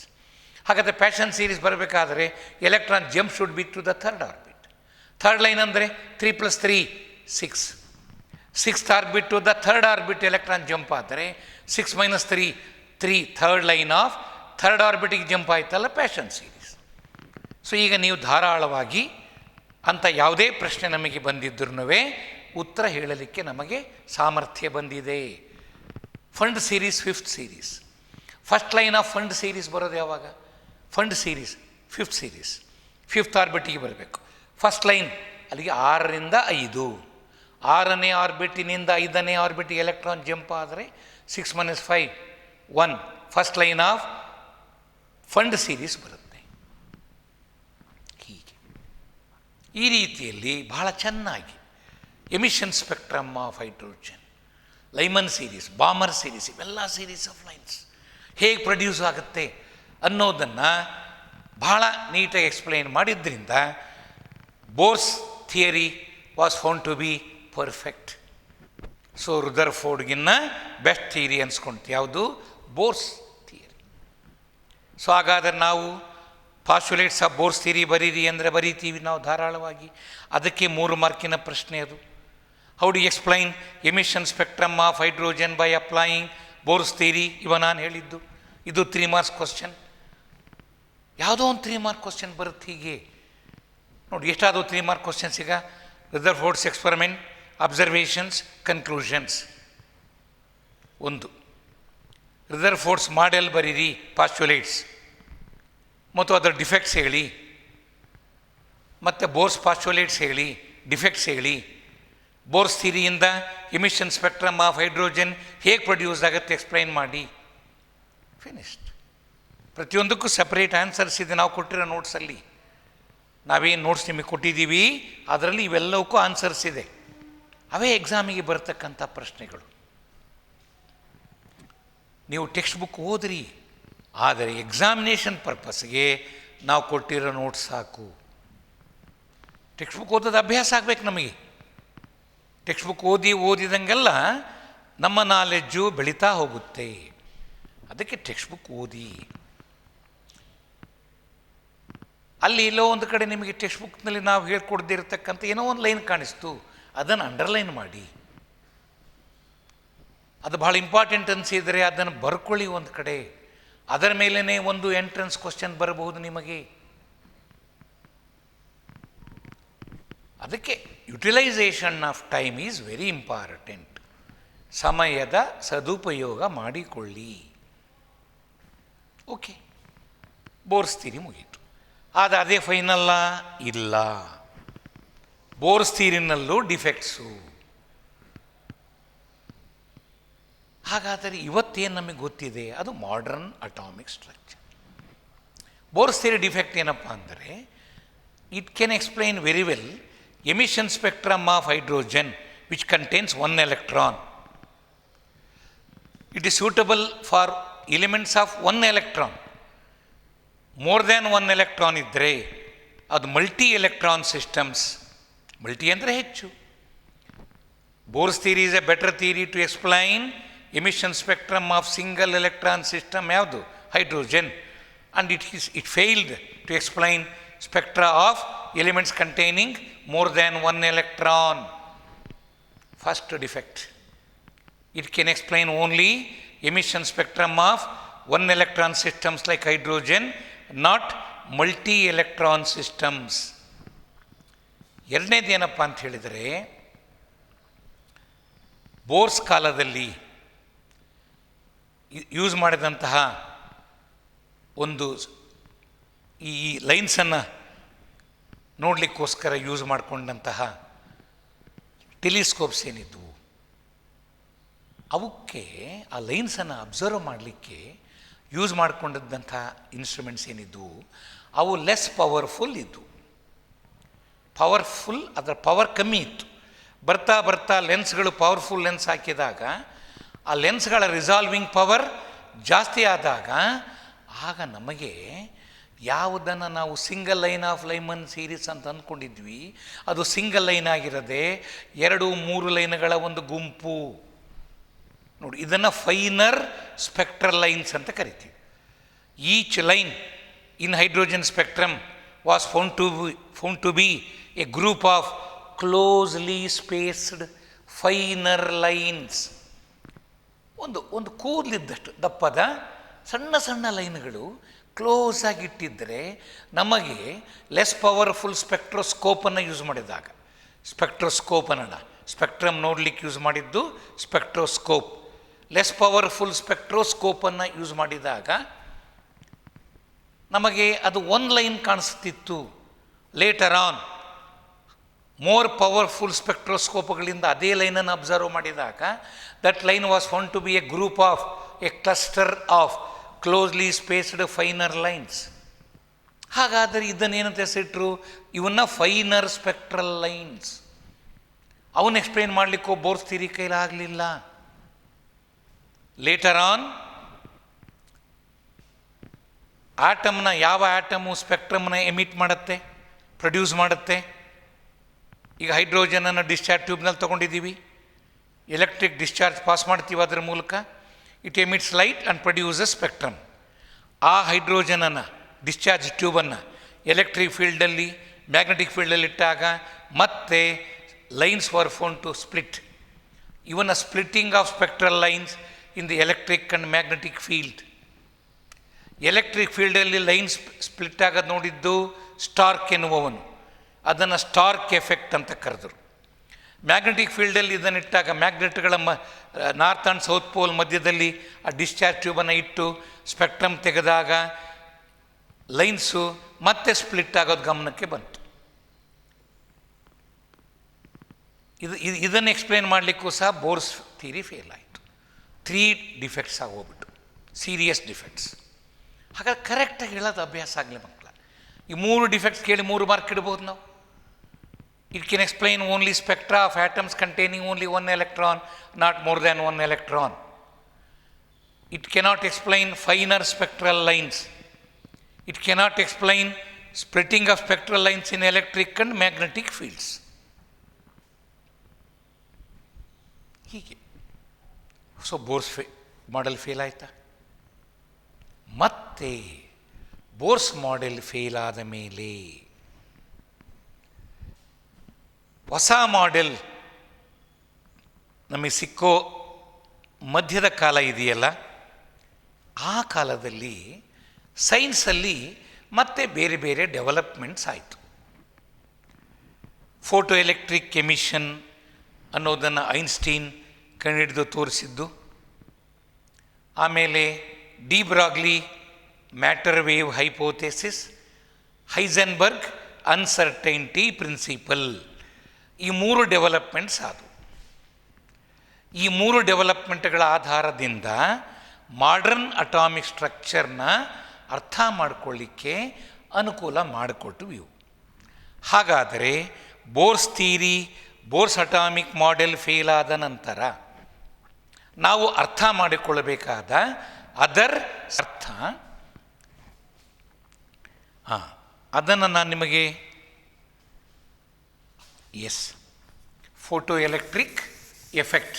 ಹಾಗಾದರೆ ಪ್ಯಾಷನ್ ಸೀರೀಸ್ ಬರಬೇಕಾದರೆ electron jump should be to the third orbit. Third line ಅಂದರೆ 3 + 3 6. Sixth orbit to the third orbit electron jump ಆದರೆ 6 - 3 3, ಥರ್ಡ್ ಲೈನ್ ಆಫ್ ಥರ್ಡ್ ಆರ್ಬಿಟಿಗೆ ಜಂಪ್ ಆಯ್ತಲ್ಲ, ಪ್ಯಾಷನ್ ಸೀರೀಸ್. ಸೊ ಈಗ ನೀವು ಧಾರಾಳವಾಗಿ ಅಂಥ ಯಾವುದೇ ಪ್ರಶ್ನೆ ನಮಗೆ ಬಂದಿದ್ರೂ ಉತ್ತರ ಹೇಳಲಿಕ್ಕೆ ನಮಗೆ ಸಾಮರ್ಥ್ಯ ಬಂದಿದೆ. Pfund series, fifth series. First line of Pfund series ಬರೋದು ಯಾವಾಗ? Pfund series fifth series, fifth ಆರ್ಬಿಟಿಗೆ ಬರಬೇಕು. ಫಸ್ಟ್ ಲೈನ್ ಅಲ್ಲಿಗೆ 6 ರಿಂದ 5, 6ನೇ ಆರ್ಬಿಟಿನಿಂದ 5ನೇ ಆರ್ಬಿಟಿಗೆ ಎಲೆಕ್ಟ್ರಾನ್ ಜಂಪ್ ಆದರೆ 6 - 5 1, first line of Pfund series ಬರುತ್ತೆ. ಹೀಗೆ ಈ ರೀತಿಯಲ್ಲಿ ಬಹಳ ಚೆನ್ನಾಗಿ emission spectrum of hydrogen, Lyman series, Balmer series, ಇವೆಲ್ಲ ಸೀರೀಸ್ ಆಫ್ ಲೈನ್ಸ್ ಹೇಗೆ ಪ್ರೊಡ್ಯೂಸ್ ಆಗುತ್ತೆ ಅನ್ನೋದನ್ನು ಬಹಳ ನೀಟಾಗಿ ಎಕ್ಸ್ಪ್ಲೈನ್ ಮಾಡಿದ್ದರಿಂದ Bohr's theory was found to be perfect. So ರುದರ್ಫೋರ್ಡ್ಗಿನ್ನ ಬೆಸ್ಟ್ ಥಿಯರಿ ಅನ್ಸ್ಕೊಂತು ಯಾವುದು? Bohr's theory. ಸೊ ಹಾಗಾದರೆ ನಾವು ಪಾಸ್ಟುಲೇಟ್ಸ್ ಆಫ್ ಬೋರ್ಸ್ ಥಿಯರಿ ಬರೀರಿ ಅಂದರೆ ಬರೀತೀವಿ ನಾವು ಧಾರಾಳವಾಗಿ. ಅದಕ್ಕೆ 3 ಮಾರ್ಕಿನ ಪ್ರಶ್ನೆ ಅದು. How do explain emission spectrum of hydrogen by applying Bohr's theory? ಇವ ನಾನು ಹೇಳಿದ್ದು. ಇದು 3 ಮಾರ್ಕ್ಸ್ ಕ್ವಶನ್. ಯಾವುದೋ ಒಂದು 3 ಮಾರ್ಕ್ ಕ್ವಶನ್ ಬರುತ್ತೆ ಹೀಗೆ ನೋಡಿ. ಎಷ್ಟಾದವು 3 ಮಾರ್ಕ್ ಕ್ವಶನ್ಸ್ ಈಗ? Rutherford's experiment, observations, conclusions. 1 Rutherford's model ಬರೀರಿ, ಪಾಸ್ಟುಲೇಟ್ಸ್ ಮತ್ತು ಅದರ ಡಿಫೆಕ್ಟ್ಸ್ ಹೇಳಿ, ಮತ್ತು ಬೋರ್ಸ್ ಪಾಸ್ಟುಲೇಟ್ಸ್ ಹೇಳಿ, ಡಿಫೆಕ್ಟ್ಸ್ ಹೇಳಿ, ಬೋರ್ಸ್ ಥಿಯರಿಯಿಂದ ಎಮಿಷನ್ ಸ್ಪೆಕ್ಟ್ರಮ್ ಆಫ್ ಹೈಡ್ರೋಜನ್ ಹೇಗೆ ಪ್ರೊಡ್ಯೂಸ್ ಆಗುತ್ತೆ ಎಕ್ಸ್ಪ್ಲೈನ್ ಮಾಡಿ. ಫಿನಿಶ್ಡ್. ಪ್ರತಿಯೊಂದಕ್ಕೂ ಸಪ್ರೇಟ್ ಆನ್ಸರ್ಸ್ ಇದೆ ನಾವು ಕೊಟ್ಟಿರೋ ನೋಟ್ಸಲ್ಲಿ. ನಾವೇನು ನೋಟ್ಸ್ ನಿಮಗೆ ಕೊಟ್ಟಿದ್ದೀವಿ ಅದರಲ್ಲಿ ಇವೆಲ್ಲವಕ್ಕೂ ಆನ್ಸರ್ಸ್ ಇದೆ. ಅವೇ ಎಕ್ಸಾಮಿಗೆ ಬರ್ತಕ್ಕಂಥ ಪ್ರಶ್ನೆಗಳು. ನೀವು ಟೆಕ್ಸ್ಟ್ ಬುಕ್ ಓದ್ರಿ, ಆದರೆ ಎಕ್ಸಾಮಿನೇಷನ್ ಪರ್ಪಸ್ಗೆ ನಾವು ಕೊಟ್ಟಿರೋ ನೋಟ್ಸ್ ಸಾಕು. ಟೆಕ್ಸ್ಟ್ ಬುಕ್ ಓದೋದು ಅಭ್ಯಾಸ ಆಗಬೇಕು ನಮಗೆ. ಟೆಕ್ಸ್ಟ್ ಬುಕ್ ಓದಿದಂಗೆಲ್ಲ ನಮ್ಮ ನಾಲೆಡ್ಜು ಬೆಳೀತಾ ಹೋಗುತ್ತೆ. ಅದಕ್ಕೆ ಟೆಕ್ಸ್ಟ್ ಬುಕ್ ಓದಿ. ಅಲ್ಲಿ ಎಲ್ಲೋ ಒಂದು ಕಡೆ ನಿಮಗೆ ಟೆಕ್ಸ್ಟ್ ಬುಕ್ನಲ್ಲಿ ನಾವು ಹೇಳ್ಕೊಡ್ದಿರ್ತಕ್ಕಂಥ ಏನೋ ಒಂದು ಲೈನ್ ಕಾಣಿಸ್ತು, ಅದನ್ನು ಅಂಡರ್ಲೈನ್ ಮಾಡಿ. ಅದು ಭಾಳ ಇಂಪಾರ್ಟೆಂಟ್ ಅನಿಸಿದರೆ ಅದನ್ನು ಬರ್ಕೊಳ್ಳಿ ಒಂದು ಕಡೆ. ಅದರ ಮೇಲೇ ಒಂದು ಎಂಟ್ರೆನ್ಸ್ ಕ್ವಶನ್ ಬರಬಹುದು ನಿಮಗೆ. ಅದಕ್ಕೆ utilisation of time is very important. ಸಮಯದ ಸದುಪಯೋಗ ಮಾಡಿಕೊಳ್ಳಿ. ಓಕೆ, ಬೋರ್ಸ್ ಥಿಯರಿ ಮುಗೀತು. ಆದರೆ ಅದೇ ಫೈನಲ್ಲ? ಇಲ್ಲ, ಬೋರ್ಸ್ ಥಿಯರಿನಲ್ಲೂ ಡಿಫೆಕ್ಟ್ಸು. ಹಾಗಾದರೆ ಇವತ್ತೇನು ನಮಗೆ ಗೊತ್ತಿದೆ? ಅದು modern atomic structure. Bohr's theory defect ಏನಪ್ಪ ಅಂದರೆ, it can explain very well emission spectrum of hydrogen which contains 1 electron. It is suitable for elements of 1 electron. More than 1 electron ಇದ್ದರೆ ಅದು ಮಲ್ಟಿ ಎಲೆಕ್ಟ್ರಾನ್ ಸಿಸ್ಟಮ್ಸ್. ಮಲ್ಟಿ ಅಂದರೆ ಹೆಚ್ಚು. Bohr's theory is a better theory to explain emission spectrum of single electron system. ಯಾವುದು? Hydrogen. And it failed to explain spectra of elements containing more than 1 electron. First defect. It can explain only emission spectrum of one electron systems like hydrogen, not multi-electron systems. ಎರಡನೇದು ಏನಪ್ಪ ಅಂತ ಹೇಳಿದರೆ, ಬೋರ್ಸ್ ಕಾಲದಲ್ಲಿ ಯೂಸ್ ಮಾಡಿದಂತಹ ಒಂದು ಈ ಲೈನ್ಸನ್ನು ನೋಡಲಿಕ್ಕೋಸ್ಕರ ಯೂಸ್ ಮಾಡಿಕೊಂಡಂತಹ ಟೆಲಿಸ್ಕೋಪ್ಸ್ ಏನಿದ್ವು, ಅವಕ್ಕೆ ಆ ಲೈನ್ಸನ್ನು ಅಬ್ಸರ್ವ್ ಮಾಡಲಿಕ್ಕೆ ಯೂಸ್ ಮಾಡಿಕೊಂಡಿದ್ದಂಥ ಇನ್ಸ್ಟ್ರೂಮೆಂಟ್ಸ್ ಏನಿದ್ವು ಅವು ಲೆಸ್ ಪವರ್ಫುಲ್ ಇದ್ದವು. ಅದರ ಪವರ್ ಕಮ್ಮಿ ಇತ್ತು. ಬರ್ತಾ ಬರ್ತಾ ಲೆನ್ಸ್ಗಳು ಪವರ್ಫುಲ್ ಲೆನ್ಸ್ ಹಾಕಿದಾಗ ಆ ಲೆನ್ಸ್ಗಳ ರಿಸಾಲ್ವಿಂಗ್ ಪವರ್ ಜಾಸ್ತಿ ಆದಾಗ ಆಗ ನಮಗೆ ಯಾವುದನ್ನು ನಾವು single line of Lyman series ಅಂತ ಅಂದ್ಕೊಂಡಿದ್ವಿ, ಅದು ಸಿಂಗಲ್ ಲೈನ್ ಆಗಿರದೆ 2-3 ಲೈನ್ಗಳ ಒಂದು ಗುಂಪು. ನೋಡಿ, ಇದನ್ನು ಫೈನರ್ ಸ್ಪೆಕ್ಟ್ರಲ್ ಲೈನ್ಸ್ ಅಂತ ಕರಿತೀವಿ. Each line in hydrogen spectrum was found to be a group of closely spaced finer lines. ಒಂದು ಕೂದಲಿದ್ದಷ್ಟು ದಪ್ಪದ ಸಣ್ಣ ಸಣ್ಣ ಲೈನ್ಗಳು ಕ್ಲೋಸ್ ಆಗಿಟ್ಟಿದ್ದರೆ ನಮಗೆ ಲೆಸ್ ಪವರ್ಫುಲ್ ಸ್ಪೆಕ್ಟ್ರೋಸ್ಕೋಪನ್ನು ಯೂಸ್ ಮಾಡಿದಾಗ, ಸ್ಪೆಕ್ಟ್ರಮ್ ನೋಡಲಿಕ್ಕೆ ಯೂಸ್ ಮಾಡಿದ್ದು ಸ್ಪೆಕ್ಟ್ರೋಸ್ಕೋಪ್, ಲೆಸ್ ಪವರ್ಫುಲ್ ಸ್ಪೆಕ್ಟ್ರೋಸ್ಕೋಪನ್ನು ಯೂಸ್ ಮಾಡಿದಾಗ ನಮಗೆ ಅದು ಒಂದು ಲೈನ್ ಕಾಣಿಸ್ತಿತ್ತು. ಲೇಟರ್ ಆನ್ ಮೋರ್ ಪವರ್ಫುಲ್ ಸ್ಪೆಕ್ಟ್ರೋಸ್ಕೋಪ್ಗಳಿಂದ ಅದೇ ಲೈನನ್ನು ಅಬ್ಸರ್ವ್ ಮಾಡಿದಾಗ that line was found to be a group of a cluster of closely spaced finer lines. ಹಾಗಾದರೆ ಇದನ್ನೇನಂತ ಹೆಸರಿಟ್ರು? ಇವನ್ನ ಫೈನರ್ ಸ್ಪೆಕ್ಟ್ರಲ್ ಲೈನ್ಸ್. ಅವನ್ನ ಎಕ್ಸ್ಪ್ಲೇನ್ ಮಾಡಲಿಕ್ಕೂ ಬೋರ್ಸ್ ಥಿಯರಿ ಕೈಲಾಗಲಿಲ್ಲ. ಲೇಟರ್ ಆನ್ ಯಾವ ಆಟಮು ಸ್ಪೆಕ್ಟ್ರಮ್ನ ಎಮಿಟ್ ಮಾಡುತ್ತೆ, ಪ್ರೊಡ್ಯೂಸ್ ಮಾಡುತ್ತೆ? ಈಗ ಹೈಡ್ರೋಜನನ್ನು ಡಿಸ್ಚಾರ್ಜ್ ಟ್ಯೂಬ್ನಲ್ಲಿ ತೊಗೊಂಡಿದ್ದೀವಿ, ಎಲೆಕ್ಟ್ರಿಕ್ ಡಿಸ್ಚಾರ್ಜ್ ಪಾಸ್ ಮಾಡ್ತೀವಿ ಅದರ ಮೂಲಕ. It emits light and produces spectrum. ಆ ಹೈಡ್ರೋಜನನ್ನು ಡಿಸ್ಚಾರ್ಜ್ ಟ್ಯೂಬನ್ನು ಎಲೆಕ್ಟ್ರಿಕ್ ಫೀಲ್ಡಲ್ಲಿ ಮ್ಯಾಗ್ನೆಟಿಕ್ ಫೀಲ್ಡಲ್ಲಿ ಇಟ್ಟಾಗ ಮತ್ತೆ lines were found to split. Even a splitting of spectral lines in the electric and magnetic field. Electric ಫೀಲ್ಡಲ್ಲಿ ಲೈನ್ಸ್ ಸ್ಪ್ಲಿಟ್ ಆಗೋದು ನೋಡಿದ್ದು ಸ್ಟಾರ್ಕ್ ಎನ್ನುವವನು. ಅದನ್ನು ಸ್ಟಾರ್ಕ್ ಎಫೆಕ್ಟ್ ಅಂತ ಕರೆದರು. ಮ್ಯಾಗ್ನೆಟಿಕ್ ಫೀಲ್ಡಲ್ಲಿ ಇದನ್ನಿಟ್ಟಾಗ ಮ್ಯಾಗ್ನೆಟ್ಗಳ ನಾರ್ತ್ ಆ್ಯಂಡ್ ಸೌತ್ ಪೋಲ್ ಮಧ್ಯದಲ್ಲಿ ಆ ಡಿಸ್ಚಾರ್ಜ್ ಟ್ಯೂಬನ್ನು ಇಟ್ಟು ಸ್ಪೆಕ್ಟ್ರಮ್ ತೆಗೆದಾಗ ಲೈನ್ಸು ಮತ್ತೆ ಸ್ಪ್ಲಿಟ್ ಆಗೋದು ಗಮನಕ್ಕೆ ಬಂತು. ಇದನ್ನು ಎಕ್ಸ್ಪ್ಲೇನ್ ಮಾಡಲಿಕ್ಕೂ ಸಹ ಬೋರ್ಸ್ ಥಿಯರಿ ಫೇಲ್ ಆಯಿತು. 3 ಡಿಫೆಕ್ಟ್ಸ್ ಆಗೋಗ್ಬಿಟ್ಟು, ಸೀರಿಯಸ್ ಡಿಫೆಕ್ಟ್ಸ್. ಹಾಗಾದ್ರೆ ಕರೆಕ್ಟಾಗಿ ಹೇಳೋದು ಅಭ್ಯಾಸ ಆಗಲಿ ಮಕ್ಕಳ. ಈ 3 ಡಿಫೆಕ್ಟ್ಸ್ ಕೇಳಿ 3 ಮಾರ್ಕ್ ಇಡ್ಬೋದು ನಾವು. It can explain only spectra of atoms containing only one electron, not more than one electron. It cannot explain finer spectral lines. It cannot explain splitting of spectral lines in electric and magnetic fields. ಹೀಗೆ. ಸೊ ಬೋರ್ಸ್ ಮಾಡೆಲ್ ಫೇಲ್ ಆಯಿತಾ? ಮತ್ತೆ ಬೋರ್ಸ್ ಮಾಡೆಲ್ ಫೇಲ್ ಆದ ಮೇಲೆ ಹೊಸ ಮಾಡೆಲ್ ನಮಗೆ ಸಿಕ್ಕೋ ಮಧ್ಯದ ಕಾಲ ಇದೆಯಲ್ಲ, ಆ ಕಾಲದಲ್ಲಿ ಸೈನ್ಸಲ್ಲಿ ಮತ್ತೆ ಬೇರೆ ಬೇರೆ ಡೆವಲಪ್ಮೆಂಟ್ಸ್ ಆಯಿತು. ಫೋಟೋ ಎಲೆಕ್ಟ್ರಿಕ್ ಎಮಿಷನ್ ಅನ್ನೋದನ್ನು ಐನ್ಸ್ಟೀನ್ ಕಂಡುಹಿಡಿದು ತೋರಿಸಿದ್ದು. ಆಮೇಲೆ de Broglie matter wave hypothesis, Heisenberg uncertainty principle, ಈ 3 ಡೆವಲಪ್ಮೆಂಟ್ಸ್ ಆದವು. ಈ 3 ಡೆವಲಪ್ಮೆಂಟ್ಗಳ ಆಧಾರದಿಂದ ಮಾಡರ್ನ್ ಅಟಾಮಿಕ್ ಸ್ಟ್ರಕ್ಚರ್ನ ಅರ್ಥ ಮಾಡಿಕೊಳ್ಳಿಕ್ಕೆ ಅನುಕೂಲ ಮಾಡಿಕೊಟ್ವು ಇವು. ಹಾಗಾದರೆ Bohr's theory, Bohr's atomic model fail ಆದ ನಂತರ ನಾವು ಅರ್ಥ ಮಾಡಿಕೊಳ್ಳಬೇಕಾದ ಅದರ್ ಅರ್ಥ, ಅದನ್ನು ನಾನು ನಿಮಗೆ photoelectric effect.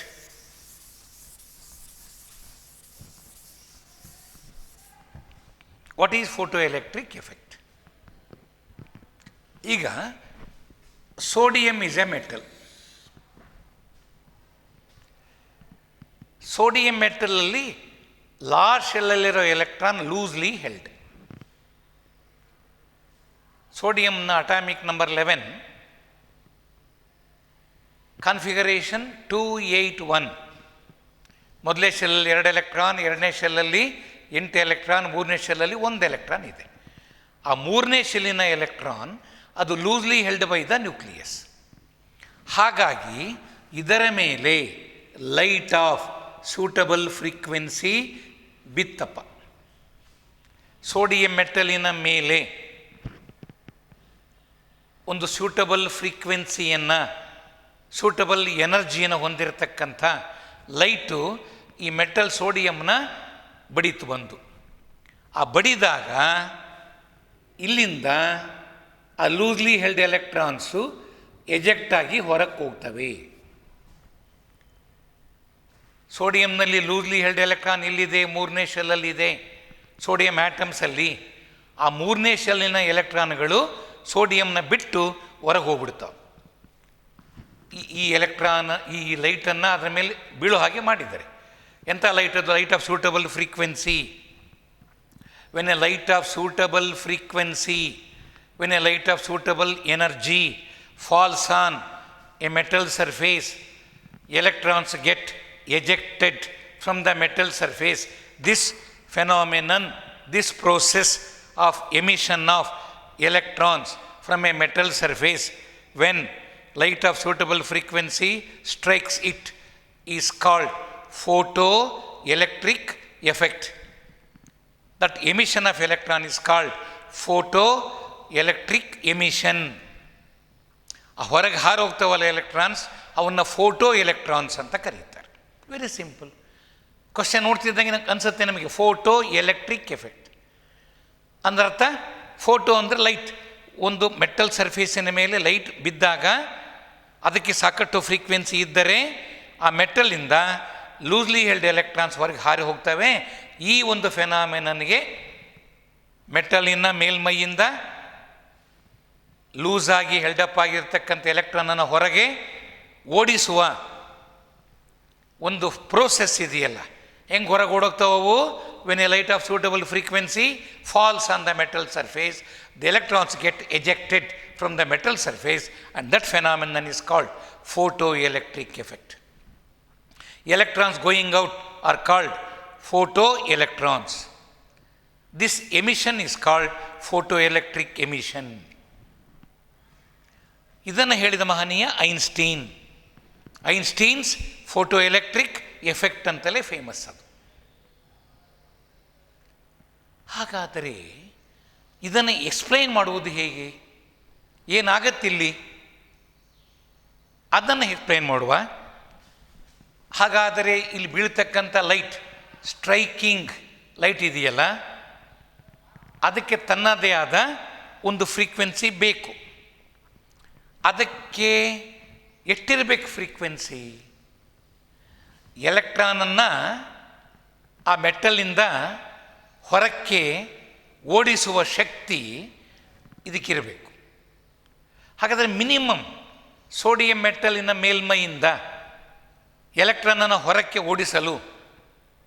What is photoelectric effect? ಈಗ sodium is a metal. Sodium ಮೆಟಲಲ್ಲಿ ಲಾರ್ಜ್ ಶೆಲ್ಲಲ್ಲಿರೋ ಎಲೆಕ್ಟ್ರಾನ್ ಲೂಸ್ಲಿ ಹೆಲ್ಡ್. ಸೋಡಿಯಂನ ಅಟಾಮಿಕ್ ನಂಬರ್ 11 ಕಾನ್ಫಿಗರೇಷನ್ 281. ಮೊದಲನೇ ಶೆಲ್ಲಲ್ಲಿ 2 ಎಲೆಕ್ಟ್ರಾನ್, ಎರಡನೇ ಶೆಲ್ಲಲ್ಲಿ 8 ಎಲೆಕ್ಟ್ರಾನ್, ಮೂರನೇ ಶೆಲ್ಲಲ್ಲಿ 1 ಎಲೆಕ್ಟ್ರಾನ್ ಇದೆ. ಆ ಮೂರನೇ ಶೆಲ್ಲಿನ ಎಲೆಕ್ಟ್ರಾನ್ ಅದು loosely held by the nucleus. ಹಾಗಾಗಿ ಇದರ ಮೇಲೆ ಲೈಟ್ ಆಫ್ ಸೂಟಬಲ್ ಫ್ರೀಕ್ವೆನ್ಸಿ ಬಿತ್ತಪ್ಪ. ಸೋಡಿಯಂ ಮೆಟಲಿನ ಮೇಲೆ ಒಂದು ಸೂಟಬಲ್ ಫ್ರೀಕ್ವೆನ್ಸಿಯನ್ನು, ಸೂಟಬಲ್ ಎನರ್ಜಿಯನ್ನು ಹೊಂದಿರತಕ್ಕಂಥ ಲೈಟು ಈ ಮೆಟಲ್ ಸೋಡಿಯಂನ ಬಡಿತು ಬಂದು. ಆ ಬಡಿದಾಗ ಇಲ್ಲಿಂದ ಆ ಲೂಸ್ಲಿ ಹೆಲ್ಡ್ ಎಲೆಕ್ಟ್ರಾನ್ಸು ಎಜೆಕ್ಟ್ ಆಗಿ ಹೊರಕ್ಕೆ ಹೋಗ್ತವೆ. ಸೋಡಿಯಂನಲ್ಲಿ ಲೂಸ್ಲಿ ಹೆಲ್ಡ್ ಎಲೆಕ್ಟ್ರಾನ್ ಇಲ್ಲಿದೆ, ಮೂರನೇ ಶೆಲ್ಲಲ್ಲಿದೆ ಸೋಡಿಯಂ ಆಟಮ್ಸಲ್ಲಿ. ಆ ಮೂರನೇ ಶೆಲ್ಲಿನ ಎಲೆಕ್ಟ್ರಾನ್ಗಳು ಸೋಡಿಯಂನ ಬಿಟ್ಟು ಹೊರಗೆ ಹೋಗ್ಬಿಡ್ತಾವೆ. ಈ ಎಲೆಕ್ಟ್ರಾನ್, ಈ ಲೈಟನ್ನು ಅದರ ಮೇಲೆ ಬೀಳೋ ಹಾಗೆ ಮಾಡಿದ್ದಾರೆ. ಎಂಥ ಲೈಟ್ ಅದು? Light of suitable frequency. When a light of suitable frequency, when a light of suitable energy falls on a metal surface, electrons get ejected from the metal surface. This phenomenon, this process of emission of electrons from a metal surface when light of suitable frequency strikes it is called photoelectric effect. That emission of electron is called photoelectric emission. ಹೊರಗೆ ಹಾರು ಹೋಗ್ತಾವಲ್ಲ ಎಲೆಕ್ಟ್ರಾನ್ಸ್, ಅವನ್ನ ಫೋಟೋ ಎಲೆಕ್ಟ್ರಾನ್ಸ್ ಅಂತ ಕರೀತಾರೆ. Very simple. ಕ್ವಶನ್ ನೋಡ್ತಿದ್ದಂಗೆ ನನಗೆ ಅನಿಸುತ್ತೆ ನಮಗೆ ಫೋಟೋ ಎಲೆಕ್ಟ್ರಿಕ್ ಎಫೆಕ್ಟ್ ಅಂದ್ರೆ ಅರ್ಥ. ಫೋಟೋ ಅಂದರೆ ಲೈಟ್. ಒಂದು ಮೆಟಲ್ ಸರ್ಫೇಸಿನ ಮೇಲೆ ಲೈಟ್ ಬಿದ್ದಾಗ ಅದಕ್ಕೆ ಸಾಕಷ್ಟು ಫ್ರೀಕ್ವೆನ್ಸಿ ಇದ್ದರೆ ಆ ಮೆಟಲಿಂದ ಲೂಸ್ಲಿ ಹೆಲ್ಡ್ ಎಲೆಕ್ಟ್ರಾನ್ಸ್ ಹೊರಗೆ ಹಾರಿ ಹೋಗ್ತವೆ. ಈ ಒಂದು ಫೆನಾಮಿನನ್ಗೆ ಮೆಟಲಿನ ಮೇಲ್ಮೈಯಿಂದ ಲೂಸಾಗಿ ಹೆಲ್ಡಪ್ ಆಗಿರ್ತಕ್ಕಂಥ ಎಲೆಕ್ಟ್ರಾನನ್ನು ಹೊರಗೆ ಓಡಿಸುವ ಒಂದು ಪ್ರೋಸೆಸ್ ಇದೆಯಲ್ಲ, ಹೆಂಗೆ ಹೊರಗೆ ಓಡೋಗ್ತಾವು? When a light of suitable frequency falls on the metal surface, the electrons get ejected from the metal surface and that phenomenon is called photoelectric effect. Electrons going out are called photoelectrons. This emission is called photoelectric emission. ಇದನ್ನು ಹೇಳಿದ ಮಹನೀಯ ಐನ್ಸ್ಟೀನ್. ಐನ್ಸ್ಟೀನ್ಸ್ ಫೋಟೋಎಲೆಕ್ಟ್ರಿಕ್ ಎಫೆಕ್ಟ್ ಅಂತಲೇ ಫೇಮಸ್ ಅದು. ಹಾಗಾದರೆ ಇದನ್ನು ಎಕ್ಸ್ಪ್ಲೈನ್ ಮಾಡುವುದು ಹೇಗೆ? ಏನಾಗತ್ತಿಲ್ಲಿ ಅದನ್ನು ಎಕ್ಸ್ಪ್ಲೈನ್ ಮಾಡುವ. ಹಾಗಾದರೆ ಇಲ್ಲಿ ಬೀಳ್ತಕ್ಕಂಥ ಲೈಟ್, ಸ್ಟ್ರೈಕಿಂಗ್ ಲೈಟ್ ಇದೆಯಲ್ಲ, ಅದಕ್ಕೆ ತನ್ನದೇ ಆದ ಒಂದು ಫ್ರೀಕ್ವೆನ್ಸಿ ಬೇಕು. ಅದಕ್ಕೆ ಎಷ್ಟಿರಬೇಕು ಫ್ರೀಕ್ವೆನ್ಸಿ? ಎಲೆಕ್ಟ್ರಾನನ್ನು ಆ ಮೆಟಲಿಂದ ಹೊರಕ್ಕೆ ಓಡಿಸುವ ಶಕ್ತಿ ಇದಕ್ಕಿರಬೇಕು. ಹಾಗಾದರೆ ಮಿನಿಮಮ್ ಸೋಡಿಯಂ ಮೆಟಲಿನ ಮೇಲ್ಮೈಯಿಂದ ಎಲೆಕ್ಟ್ರಾನನ್ನು ಹೊರಕ್ಕೆ ಓಡಿಸಲು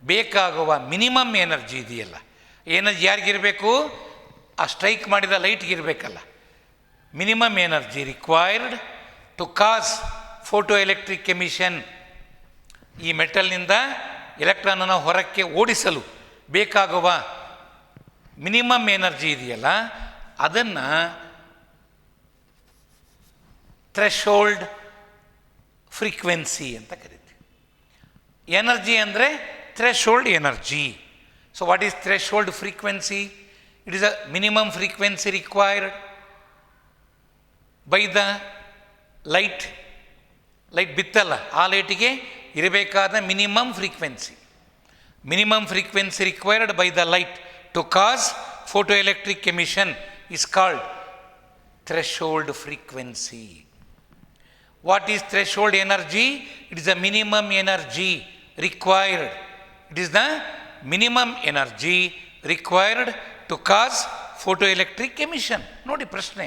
ಬೇಕಾಗುವ ಮಿನಿಮಮ್ ಎನರ್ಜಿ ಇದೆಯಲ್ಲ, ಎನರ್ಜಿ ಯಾರಿಗಿರಬೇಕು? ಆ ಸ್ಟ್ರೈಕ್ ಮಾಡಿದ ಲೈಟ್ಗಿರಬೇಕಲ್ಲ. minimum energy required to cause photoelectric emission. ಈ ಮೆಟಲ್ನಿಂದ ಎಲೆಕ್ಟ್ರಾನನ್ನು ಹೊರಕ್ಕೆ ಓಡಿಸಲು ಬೇಕಾಗುವ ಮಿನಿಮಮ್ ಎನರ್ಜಿ ಇದೆಯಲ್ಲ, ಅದನ್ನು ಥ್ರೆಶೋಲ್ಡ್ ಫ್ರೀಕ್ವೆನ್ಸಿ ಅಂತ ಕರಿತೀವಿ. ಎನರ್ಜಿ ಅಂದರೆ threshold energy. So what is threshold frequency? It is a minimum frequency required by the light. Light ಬಿತ್ತಲ್ಲ, ಆ ಲೈಟಿಗೆ ಇರಬೇಕಾದ minimum frequency. Minimum frequency required by the light to cause photoelectric emission is called threshold frequency. What is threshold energy? It is the minimum energy required. It is the minimum energy required to cause photoelectric emission. ನೋಡಿ ಪ್ರಶ್ನೆ,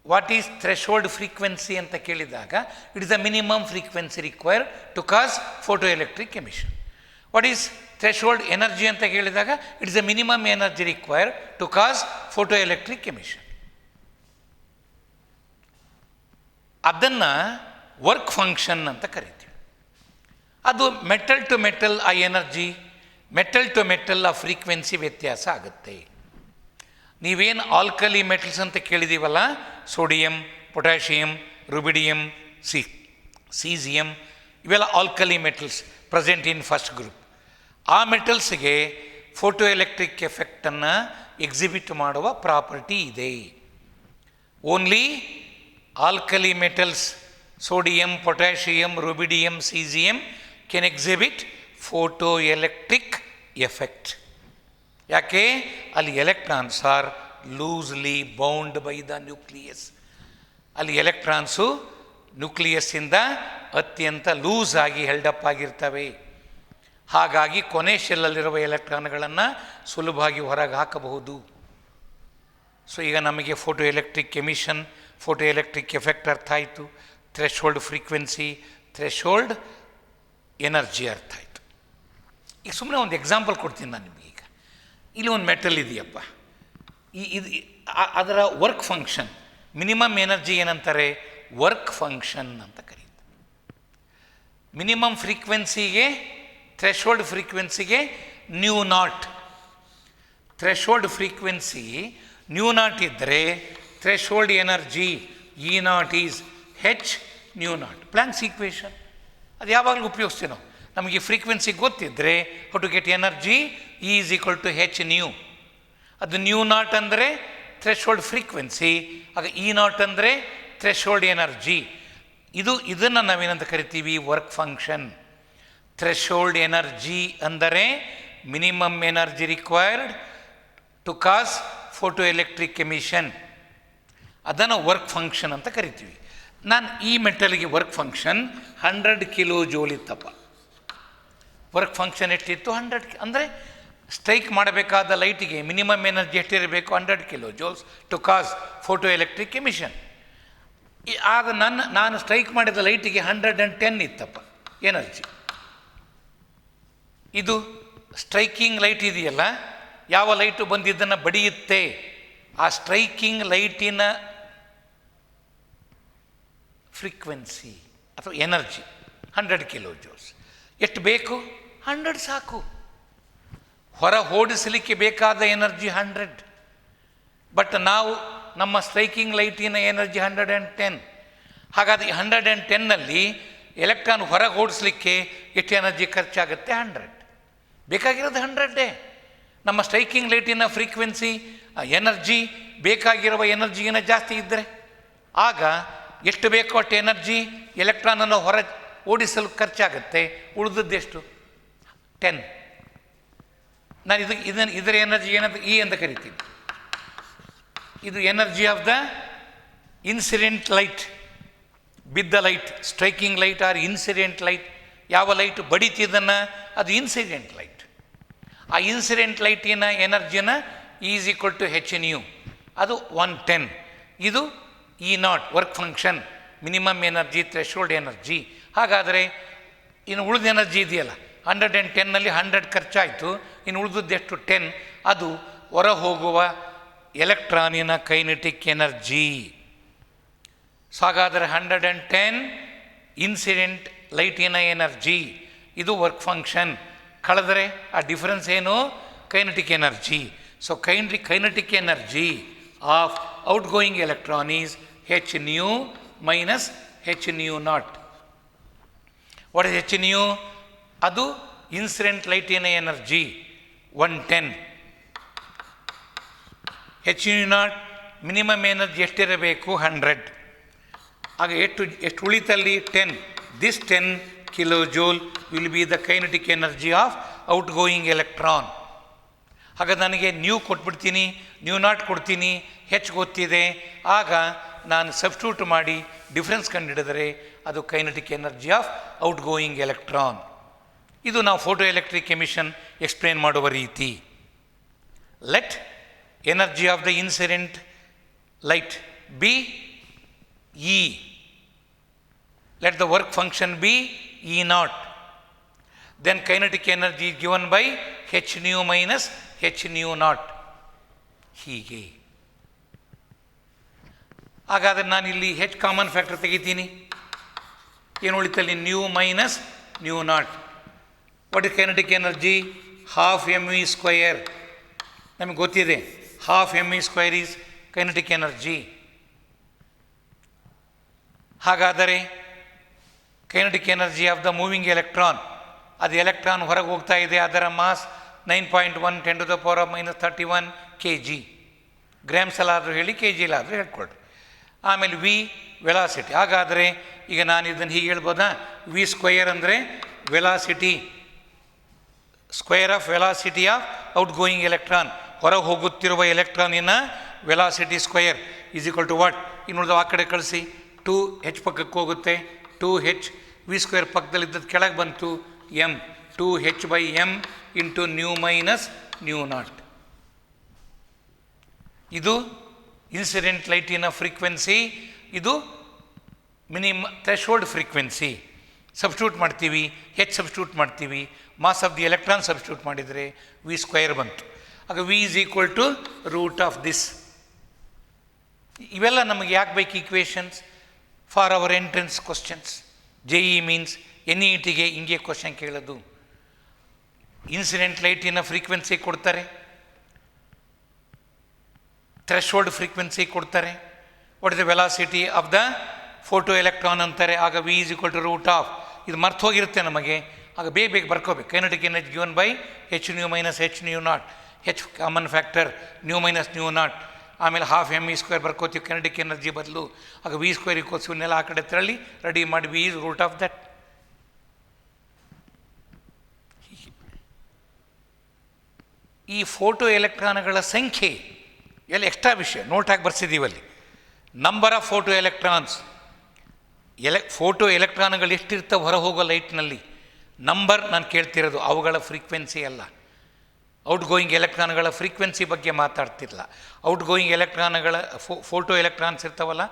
ವಾಟ್ ಈಸ್ ಥ್ರೆಶೋಲ್ಡ್ ಫ್ರೀಕ್ವೆನ್ಸಿ ಅಂತ ಕೇಳಿದಾಗ it is the minimum frequency required to cause photoelectric emission. What is threshold energy ಅಂತ ಹೇಳಿದಾಗ it's a minimum energy required to cause photo electric emission. ಅದನ್ನು ವರ್ಕ್ ಫಂಕ್ಷನ್ ಅಂತ ಕರಿತೀವಿ. ಅದು ಮೆಟಲ್ ಟು ಮೆಟಲ್ ಆ ಎನರ್ಜಿ, ಮೆಟಲ್ ಟು ಮೆಟಲ್ ಆ ಫ್ರೀಕ್ವೆನ್ಸಿ ವ್ಯತ್ಯಾಸ ಆಗುತ್ತೆ. ನೀವೇನು ಆಲ್ಕಲಿ ಮೆಟಲ್ಸ್ ಅಂತ ಕೇಳಿದ್ದೀವಲ್ಲ, ಸೋಡಿಯಂ, ಪೊಟ್ಯಾಷಿಯಂ, ರುಬಿಡಿಯಂ, ಸೀಸಿಯಂ, ಇವೆಲ್ಲ alkali metals present in first group. ಆ ಮೆಟಲ್ಸ್ಗೆ ಫೋಟೋ ಎಲೆಕ್ಟ್ರಿಕ್ ಎಫೆಕ್ಟನ್ನು ಎಕ್ಸಿಬಿಟ್ ಮಾಡುವ ಪ್ರಾಪರ್ಟಿ ಇದೆ. Only alkali metals sodium, potassium, rubidium, caesium Ken exhibit photo electric effect. ಯಾಕೆ? ಅಲ್ಲಿ electrons R loosely bound by the nucleus. ಅಲ್ಲಿ ಎಲೆಕ್ಟ್ರಾನ್ಸು ನ್ಯೂಕ್ಲಿಯಸ್ಸಿಂದ ಅತ್ಯಂತ ಲೂಸ್ ಆಗಿ ಹೆಲ್ಡಪ್ ಆಗಿರ್ತವೆ. ಹಾಗಾಗಿ ಕೊನೆ ಶೆಲ್ಲಲ್ಲಿರುವ ಎಲೆಕ್ಟ್ರಾನ್ಗಳನ್ನು ಸುಲಭವಾಗಿ ಹೊರಗೆ ಹಾಕಬಹುದು. ಸೊ ಈಗ ನಮಗೆ photo electric emission, photo electric effect ಅರ್ಥ ಆಯಿತು, ಥ್ರೆಶೋಲ್ಡ್ ಫ್ರೀಕ್ವೆನ್ಸಿ, ಥ್ರೆಶೋಲ್ಡ್ ಎನರ್ಜಿ ಅರ್ಥ ಆಯಿತು. ಈಗ ಸುಮ್ಮನೆ ಒಂದು ಎಕ್ಸಾಂಪಲ್ ಕೊಡ್ತೀನಿ ನಾನು ನಿಮಗೆ. ಈಗ ಇಲ್ಲಿ ಒಂದು ಮೆಟಲ್ ಇದೆಯಪ್ಪ, ಇದು ಅದರ ವರ್ಕ್ ಫಂಕ್ಷನ್, ಮಿನಿಮಮ್ ಎನರ್ಜಿ ಏನಂತಾರೆ? ವರ್ಕ್ ಫಂಕ್ಷನ್ ಅಂತ ಕರೀತಾರೆ. ಮಿನಿಮಮ್ ಫ್ರೀಕ್ವೆನ್ಸಿಗೆ, ಥ್ರೆಶೋಲ್ಡ್ ಫ್ರೀಕ್ವೆನ್ಸಿಗೆ nu naught. Threshold frequency nu naught ಇದ್ದರೆ threshold energy E naught is H nu naught. Planck's equation ಅದು ಯಾವಾಗಲೂ ಉಪಯೋಗಿಸ್ತೀವಿ ನಾವು. ನಮಗೆ ಫ್ರೀಕ್ವೆನ್ಸಿ ಗೊತ್ತಿದ್ದರೆ how to get energy, E is equal to H nu. ಅದು ನ್ಯೂ ನಾಟ್ ಅಂದರೆ ಥ್ರೆಶೋಲ್ಡ್ ಫ್ರೀಕ್ವೆನ್ಸಿ, ಆಗ ಇ ನಾಟ್ ಅಂದರೆ ಥ್ರೆಶೋಲ್ಡ್ ಎನರ್ಜಿ. ಇದನ್ನು ನಾವೇನಂತ ಕರಿತೀವಿ? Work function. ಥ್ರೆಶೋಲ್ಡ್ ಎನರ್ಜಿ ಅಂದರೆ minimum energy required to cause photo electric emission. ಅದನ್ನು ವರ್ಕ್ ಫಂಕ್ಷನ್ ಅಂತ ಕರಿತೀವಿ. ನಾನು ಈ ಮೆಟಲ್ಗೆ ವರ್ಕ್ ಫಂಕ್ಷನ್ 100 ಕಿಲೋ ಜೋಲ್ ಇತ್ತಪ್ಪ. ವರ್ಕ್ ಫಂಕ್ಷನ್ ಎಷ್ಟಿತ್ತು? 100. ಅಂದರೆ ಸ್ಟ್ರೈಕ್ ಮಾಡಬೇಕಾದ ಲೈಟಿಗೆ ಮಿನಿಮಮ್ ಎನರ್ಜಿ ಎಷ್ಟಿರಬೇಕು? 100 kilo joules to cause photo electric emission. ಆಗ ನಾನು ಸ್ಟ್ರೈಕ್ ಮಾಡಿದ ಲೈಟಿಗೆ 110 ಇತ್ತಪ್ಪ ಎನರ್ಜಿ. ಇದು ಸ್ಟ್ರೈಕಿಂಗ್ ಲೈಟ್ ಇದೆಯಲ್ಲ, ಯಾವ ಲೈಟು ಬಂದಿದ್ದನ್ನು ಬಡಿಯುತ್ತೆ, ಆ ಸ್ಟ್ರೈಕಿಂಗ್ ಲೈಟಿನ ಫ್ರೀಕ್ವೆನ್ಸಿ ಅಥವಾ ಎನರ್ಜಿ 100 ಕಿಲೋ ಜೋಲ್ಸ್. ಎಷ್ಟು ಬೇಕು? 100 ಸಾಕು. ಹೊರ ಓಡಿಸಲಿಕ್ಕೆ ಬೇಕಾದ ಎನರ್ಜಿ 100. ಬಟ್ ನಾವು ನಮ್ಮ ಸ್ಟ್ರೈಕಿಂಗ್ ಲೈಟಿನ ಎನರ್ಜಿ 110. ಹಾಗಾದರೆ 110ನಲ್ಲಿ ಎಲೆಕ್ಟ್ರಾನ್ ಹೊರಗೆ ಓಡಿಸ್ಲಿಕ್ಕೆ ಎಷ್ಟು ಎನರ್ಜಿ ಖರ್ಚಾಗುತ್ತೆ? 100. ಬೇಕಾಗಿರೋದು 100. ನಮ್ಮ ಸ್ಟ್ರೈಕಿಂಗ್ ಲೈಟಿನ ಫ್ರೀಕ್ವೆನ್ಸಿ ಎನರ್ಜಿ ಬೇಕಾಗಿರುವ ಎನರ್ಜಿಗಿನ ಜಾಸ್ತಿ ಇದ್ದರೆ ಆಗ ಎಷ್ಟು ಬೇಕೋ ಅಷ್ಟು ಎನರ್ಜಿ ಎಲೆಕ್ಟ್ರಾನನ್ನು ಹೊರ ಓಡಿಸಲು ಖರ್ಚಾಗುತ್ತೆ. ಉಳಿದದ್ದೆಷ್ಟು? 10. ನಾನು ಇದರ ಎನರ್ಜಿ ಏನಂತ ಇ ಅಂತ ಕರಿತೀನಿ. ಇದು energy of the incident light. ಬಿದ್ದ light, striking light or incident light. ಯಾವ ಲೈಟ್ ಬಡಿತಿದ್ದನ್ನು ಅದು ಇನ್ಸಿಡೆಂಟ್ ಲೈಟ್. ಆ ಇನ್ಸಿಡೆಂಟ್ ಲೈಟಿನ ಎನರ್ಜಿನ is equal to H nu, ಅದು 110. ಇದು E naught work function, minimum energy, threshold energy. ಹಾಗಾದರೆ ಇನ್ನು ಉಳಿದ ಎನರ್ಜಿ ಇದೆಯಲ್ಲ, 110ನಲ್ಲಿ 100 ಖರ್ಚಾಯಿತು, ಇನ್ನು ಉಳಿದದ್ದೆಷ್ಟು? 10. ಅದು ಹೊರ ಹೋಗುವ ಎಲೆಕ್ಟ್ರಾನಿನ ಕೈನೆಟಿಕ್ ಎನರ್ಜಿ. ಸೊ ಹಾಗಾದರೆ 110 ಇನ್ಸಿಡೆಂಟ್ ಲೈಟಿನ ಎನರ್ಜಿ, ಇದು ವರ್ಕ್ ಫಂಕ್ಷನ್. ಕಳೆದರೆ ಆ ಡಿಫರೆನ್ಸ್ ಏನು? Kinetic energy. So kinetic energy of outgoing electron is H nu minus H nu naught. What is H nu? ಅದು ಇನ್ಸಿಡೆಂಟ್ ಲೈಟಿನ energy 110. H nu naught minimum energy ಎಷ್ಟಿರಬೇಕು? 100. ಆಗ ಎಷ್ಟು ಉಳಿತಲ್ಲಿ? 10. This 10 kilojoule will be the kinetic energy of outgoing electron. ಹಾಗಾದ್ರೆ ನನಗೆ ನ್ಯೂ ಕೊಟ್ಬಿಡ್ತೀನಿ, ನ್ಯೂ ನಾಟ್ ಕೊಡ್ತೀನಿ, ಹೆಚ್ ಗೊತ್ತಿದೆ. ಆಗ ನಾನು ಸಬ್ಸ್ಟಿಟ್ಯೂಟ್ ಮಾಡಿ ಡಿಫ್ರೆನ್ಸ್ ಕಂಡುಹಿಡಿದರೆ ಅದು kinetic energy of outgoing electron. ಇದು ನಾವು ಫೋಟೋ ಎಲೆಕ್ಟ್ರಿಕ್ ಎಮಿಷನ್ ಎಕ್ಸ್ಪ್ಲೇನ್ ಮಾಡುವ ರೀತಿ. Let energy of the incident light B E. Let the work function be E naught. then kinetic energy is given by h nu minus h nu naught. ಹೀಗೆ. ಹಾಗಾದರೆ ನಾನು ಇಲ್ಲಿ ಹೆಚ್ ಕಾಮನ್ ಫ್ಯಾಕ್ಟರ್ ತೆಗಿತೀನಿ. ಏನು ಉಳಿತಲ್ಲಿ? Nu minus nu naught. What is kinetic energy? Half M V square. ನಮಗೆ ಗೊತ್ತಿದೆ half M V square is kinetic energy. ಹಾಗಾದರೆ kinetic energy of the moving electron, ಅದು ಎಲೆಕ್ಟ್ರಾನ್ ಹೊರಗೆ ಹೋಗ್ತಾ ಇದೆ, ಅದರ ಮಾಸ್ 9.1 10⁻31 kg. ಗ್ರಾಮ್ಸಲ್ಲಾದರೂ ಹೇಳಿ, ಕೆ ಜಿಲಾದರೂ ಹೇಳ್ಕೊಳ್ರಿ. ಆಮೇಲೆ ವಿ ವೆಲಾಸಿಟಿ. ಹಾಗಾದರೆ ಈಗ ನಾನು ಇದನ್ನು ಹೀಗೆ ಹೇಳ್ಬೋದಾ? ವಿ ಸ್ಕ್ವಯರ್ ಅಂದರೆ velocity, square of velocity of outgoing electron, ಹೊರಗೆ ಹೋಗುತ್ತಿರುವ ಎಲೆಕ್ಟ್ರಾನಿನ velocity square is equal to what? ಇನ್ನುಳಿದ ಆ ಕಡೆ ಕಳಿಸಿ. 2h ಪಕ್ಕಕ್ಕೆ ಹೋಗುತ್ತೆ, 2h. ವಿ ಸ್ಕ್ವೇರ್ ಪಕ್ಕದಲ್ಲಿದ್ದದ್ದು ಕೆಳಗೆ ಬಂತು, m. 2h/m into nu minus nu naught. ಇದು ಇನ್ಸಿಡೆಂಟ್ ಲೈಟಿನ ಫ್ರೀಕ್ವೆನ್ಸಿ, ಇದು ಥ್ರೆಶೋಲ್ಡ್ ಫ್ರೀಕ್ವೆನ್ಸಿ. ಸಬ್ಸ್ಟಿಟ್ಯೂಟ್ ಮಾಡ್ತೀವಿ, ಹೆಚ್ ಸಬ್ಸ್ಟಿಟ್ಯೂಟ್ ಮಾಡ್ತೀವಿ, mass of the electron substitute ಮಾಡಿದರೆ ವಿ ಸ್ಕ್ವಯರ್ ಬಂತು. ಆಗ V is equal to root of this. ಇವೆಲ್ಲ ನಮಗೆ ಯಾಕೆ ಬೇಕು equations? For our entrance questions. JEE means NEETಗೆ ಹಿಂಗೆ ಕ್ವಶನ್ ಕೇಳೋದು. ಇನ್ಸಿಡೆಂಟ್ ಲೈಟಿನ ಫ್ರೀಕ್ವೆನ್ಸಿ ಕೊಡ್ತಾರೆ, ಥ್ರೆಶೋಲ್ಡ್ ಫ್ರೀಕ್ವೆನ್ಸಿ ಕೊಡ್ತಾರೆ, what is the velocity of the photoelectron ಅಂತಾರೆ. ಆಗ V is equal to root of. ಇದು ಮರ್ತು ಹೋಗಿರುತ್ತೆ ನಮಗೆ, ಆಗ ಬೇಗ ಬರ್ಕೋಬೇಕು. Kinetic energy given by H nu minus H nu naught, H common factor nu minus nu naught. ಆಮೇಲೆ ಹಾಫ್ ಎಮ್ ವಿ ಸ್ಕ್ವೇರ್ ಬರ್ಕೋತೀವಿ ಕೈನೆಟಿಕ್ ಎನರ್ಜಿ ಬದಲು. ಆಗ ವಿ ಸ್ಕ್ವೇರ್ ಈಕ್ವಲ್ಸ್ ಇವನ್ನೆಲ್ಲ ಆ ಕಡೆ ತರಳಿ ರೆಡಿ ಮಾಡಿ V is root of that. ಈ ಫೋಟೋ ಎಲೆಕ್ಟ್ರಾನ್ಗಳ ಸಂಖ್ಯೆ ಎಲ್ಲ ಎಕ್ಸ್ಟ್ರಾ ವಿಷಯ, ನೋಟಾಗಿ ಬರ್ಸಿದ್ದೀವಲ್ಲಿ. ನಂಬರ್ ಆಫ್ ಫೋಟೋ ಎಲೆಕ್ಟ್ರಾನ್ಸ್, ಫೋಟೋ ಎಲೆಕ್ಟ್ರಾನ್ಗಳು ಎಷ್ಟಿರ್ತವೆ ಹೊರ ಹೋಗೋ ಲೈಟ್ನಲ್ಲಿ, ನಂಬರ್ ನಾನು ಕೇಳ್ತಿರೋದು, ಅವುಗಳ ಫ್ರೀಕ್ವೆನ್ಸಿ ಅಲ್ಲ. ಔಟ್ ಗೋಯಿಂಗ್ ಎಲೆಕ್ಟ್ರಾನ್ಗಳ ಫ್ರೀಕ್ವೆನ್ಸಿ ಬಗ್ಗೆ ಮಾತಾಡ್ತಿರಲ್ಲ. ಔಟ್ ಗೋಯಿಂಗ್ ಎಲೆಕ್ಟ್ರಾನ್ಗಳ ಫೋಟೋ ಎಲೆಕ್ಟ್ರಾನ್ಸ್ ಇರ್ತಾವಲ್ಲ,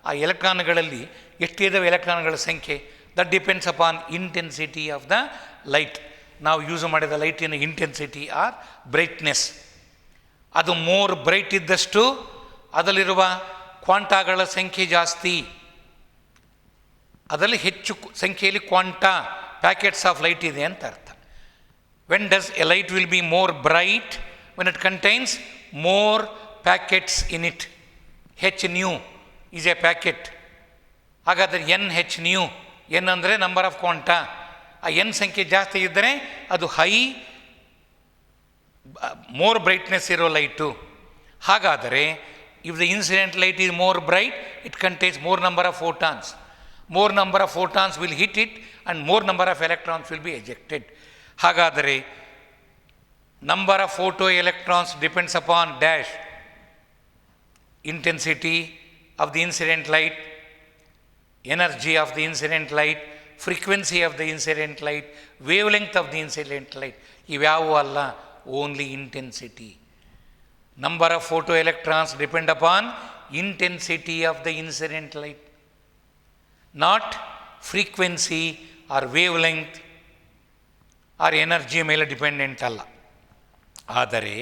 ಆ ಎಲೆಕ್ಟ್ರಾನ್ಗಳಲ್ಲಿ ಎಷ್ಟಿದ್ದಾವೆ ಎಲೆಕ್ಟ್ರಾನ್ಗಳ ಸಂಖ್ಯೆ, that depends upon intensity of the light. ನಾವು ಯೂಸ್ ಮಾಡಿದ ಲೈಟಿನ ಇಂಟೆನ್ಸಿಟಿ ಆರ್ ಬ್ರೈಟ್ನೆಸ್. ಅದು ಮೋರ್ ಬ್ರೈಟ್ ಇದ್ದಷ್ಟು ಅದರಲ್ಲಿರುವ ಕ್ವಾಂಟಾಗಳ ಸಂಖ್ಯೆ ಜಾಸ್ತಿ. ಅದರಲ್ಲಿ ಹೆಚ್ಚು ಸಂಖ್ಯೆಯಲ್ಲಿ ಕ್ವಾಂಟಾ ಪ್ಯಾಕೆಟ್ಸ್ ಆಫ್ ಲೈಟ್ ಇದೆ ಅಂತ ಅರ್ಥ. When does A light will be more bright? When it contains more packets in it. H new is A packet. ಹಾಗಾದರೆ NH ನ್ಯೂ, ಎನ್ ಅಂದರೆ ನಂಬರ್ ಆಫ್ ಕ್ವಾಂಟಾ. ಆ ಎನ್ ಸಂಖ್ಯೆ ಜಾಸ್ತಿ ಇದ್ದರೆ ಅದು ಹೈ ಮೋರ್ ಬ್ರೈಟ್ನೆಸ್ ಇರೋ ಲೈಟು. ಹಾಗಾದರೆ if the incident light is more bright, it contains more number of photons. More number of photons will hit it and more number of electrons will be ejected. ಹಾಗಾದರೆ number of photoelectrons depends upon dash intensity of the incident light, energy of the incident light, frequency of the incident light, wavelength of the incident light. ಇವ್ಯಾವೂ ಅಲ್ಲ, only intensity. Number of photoelectrons depend upon intensity of the incident light, not frequency or wavelength or energy ಮೇಲೆ ಡಿಪೆಂಡೆಂಟ್ ಅಲ್ಲ. ಆದರೆ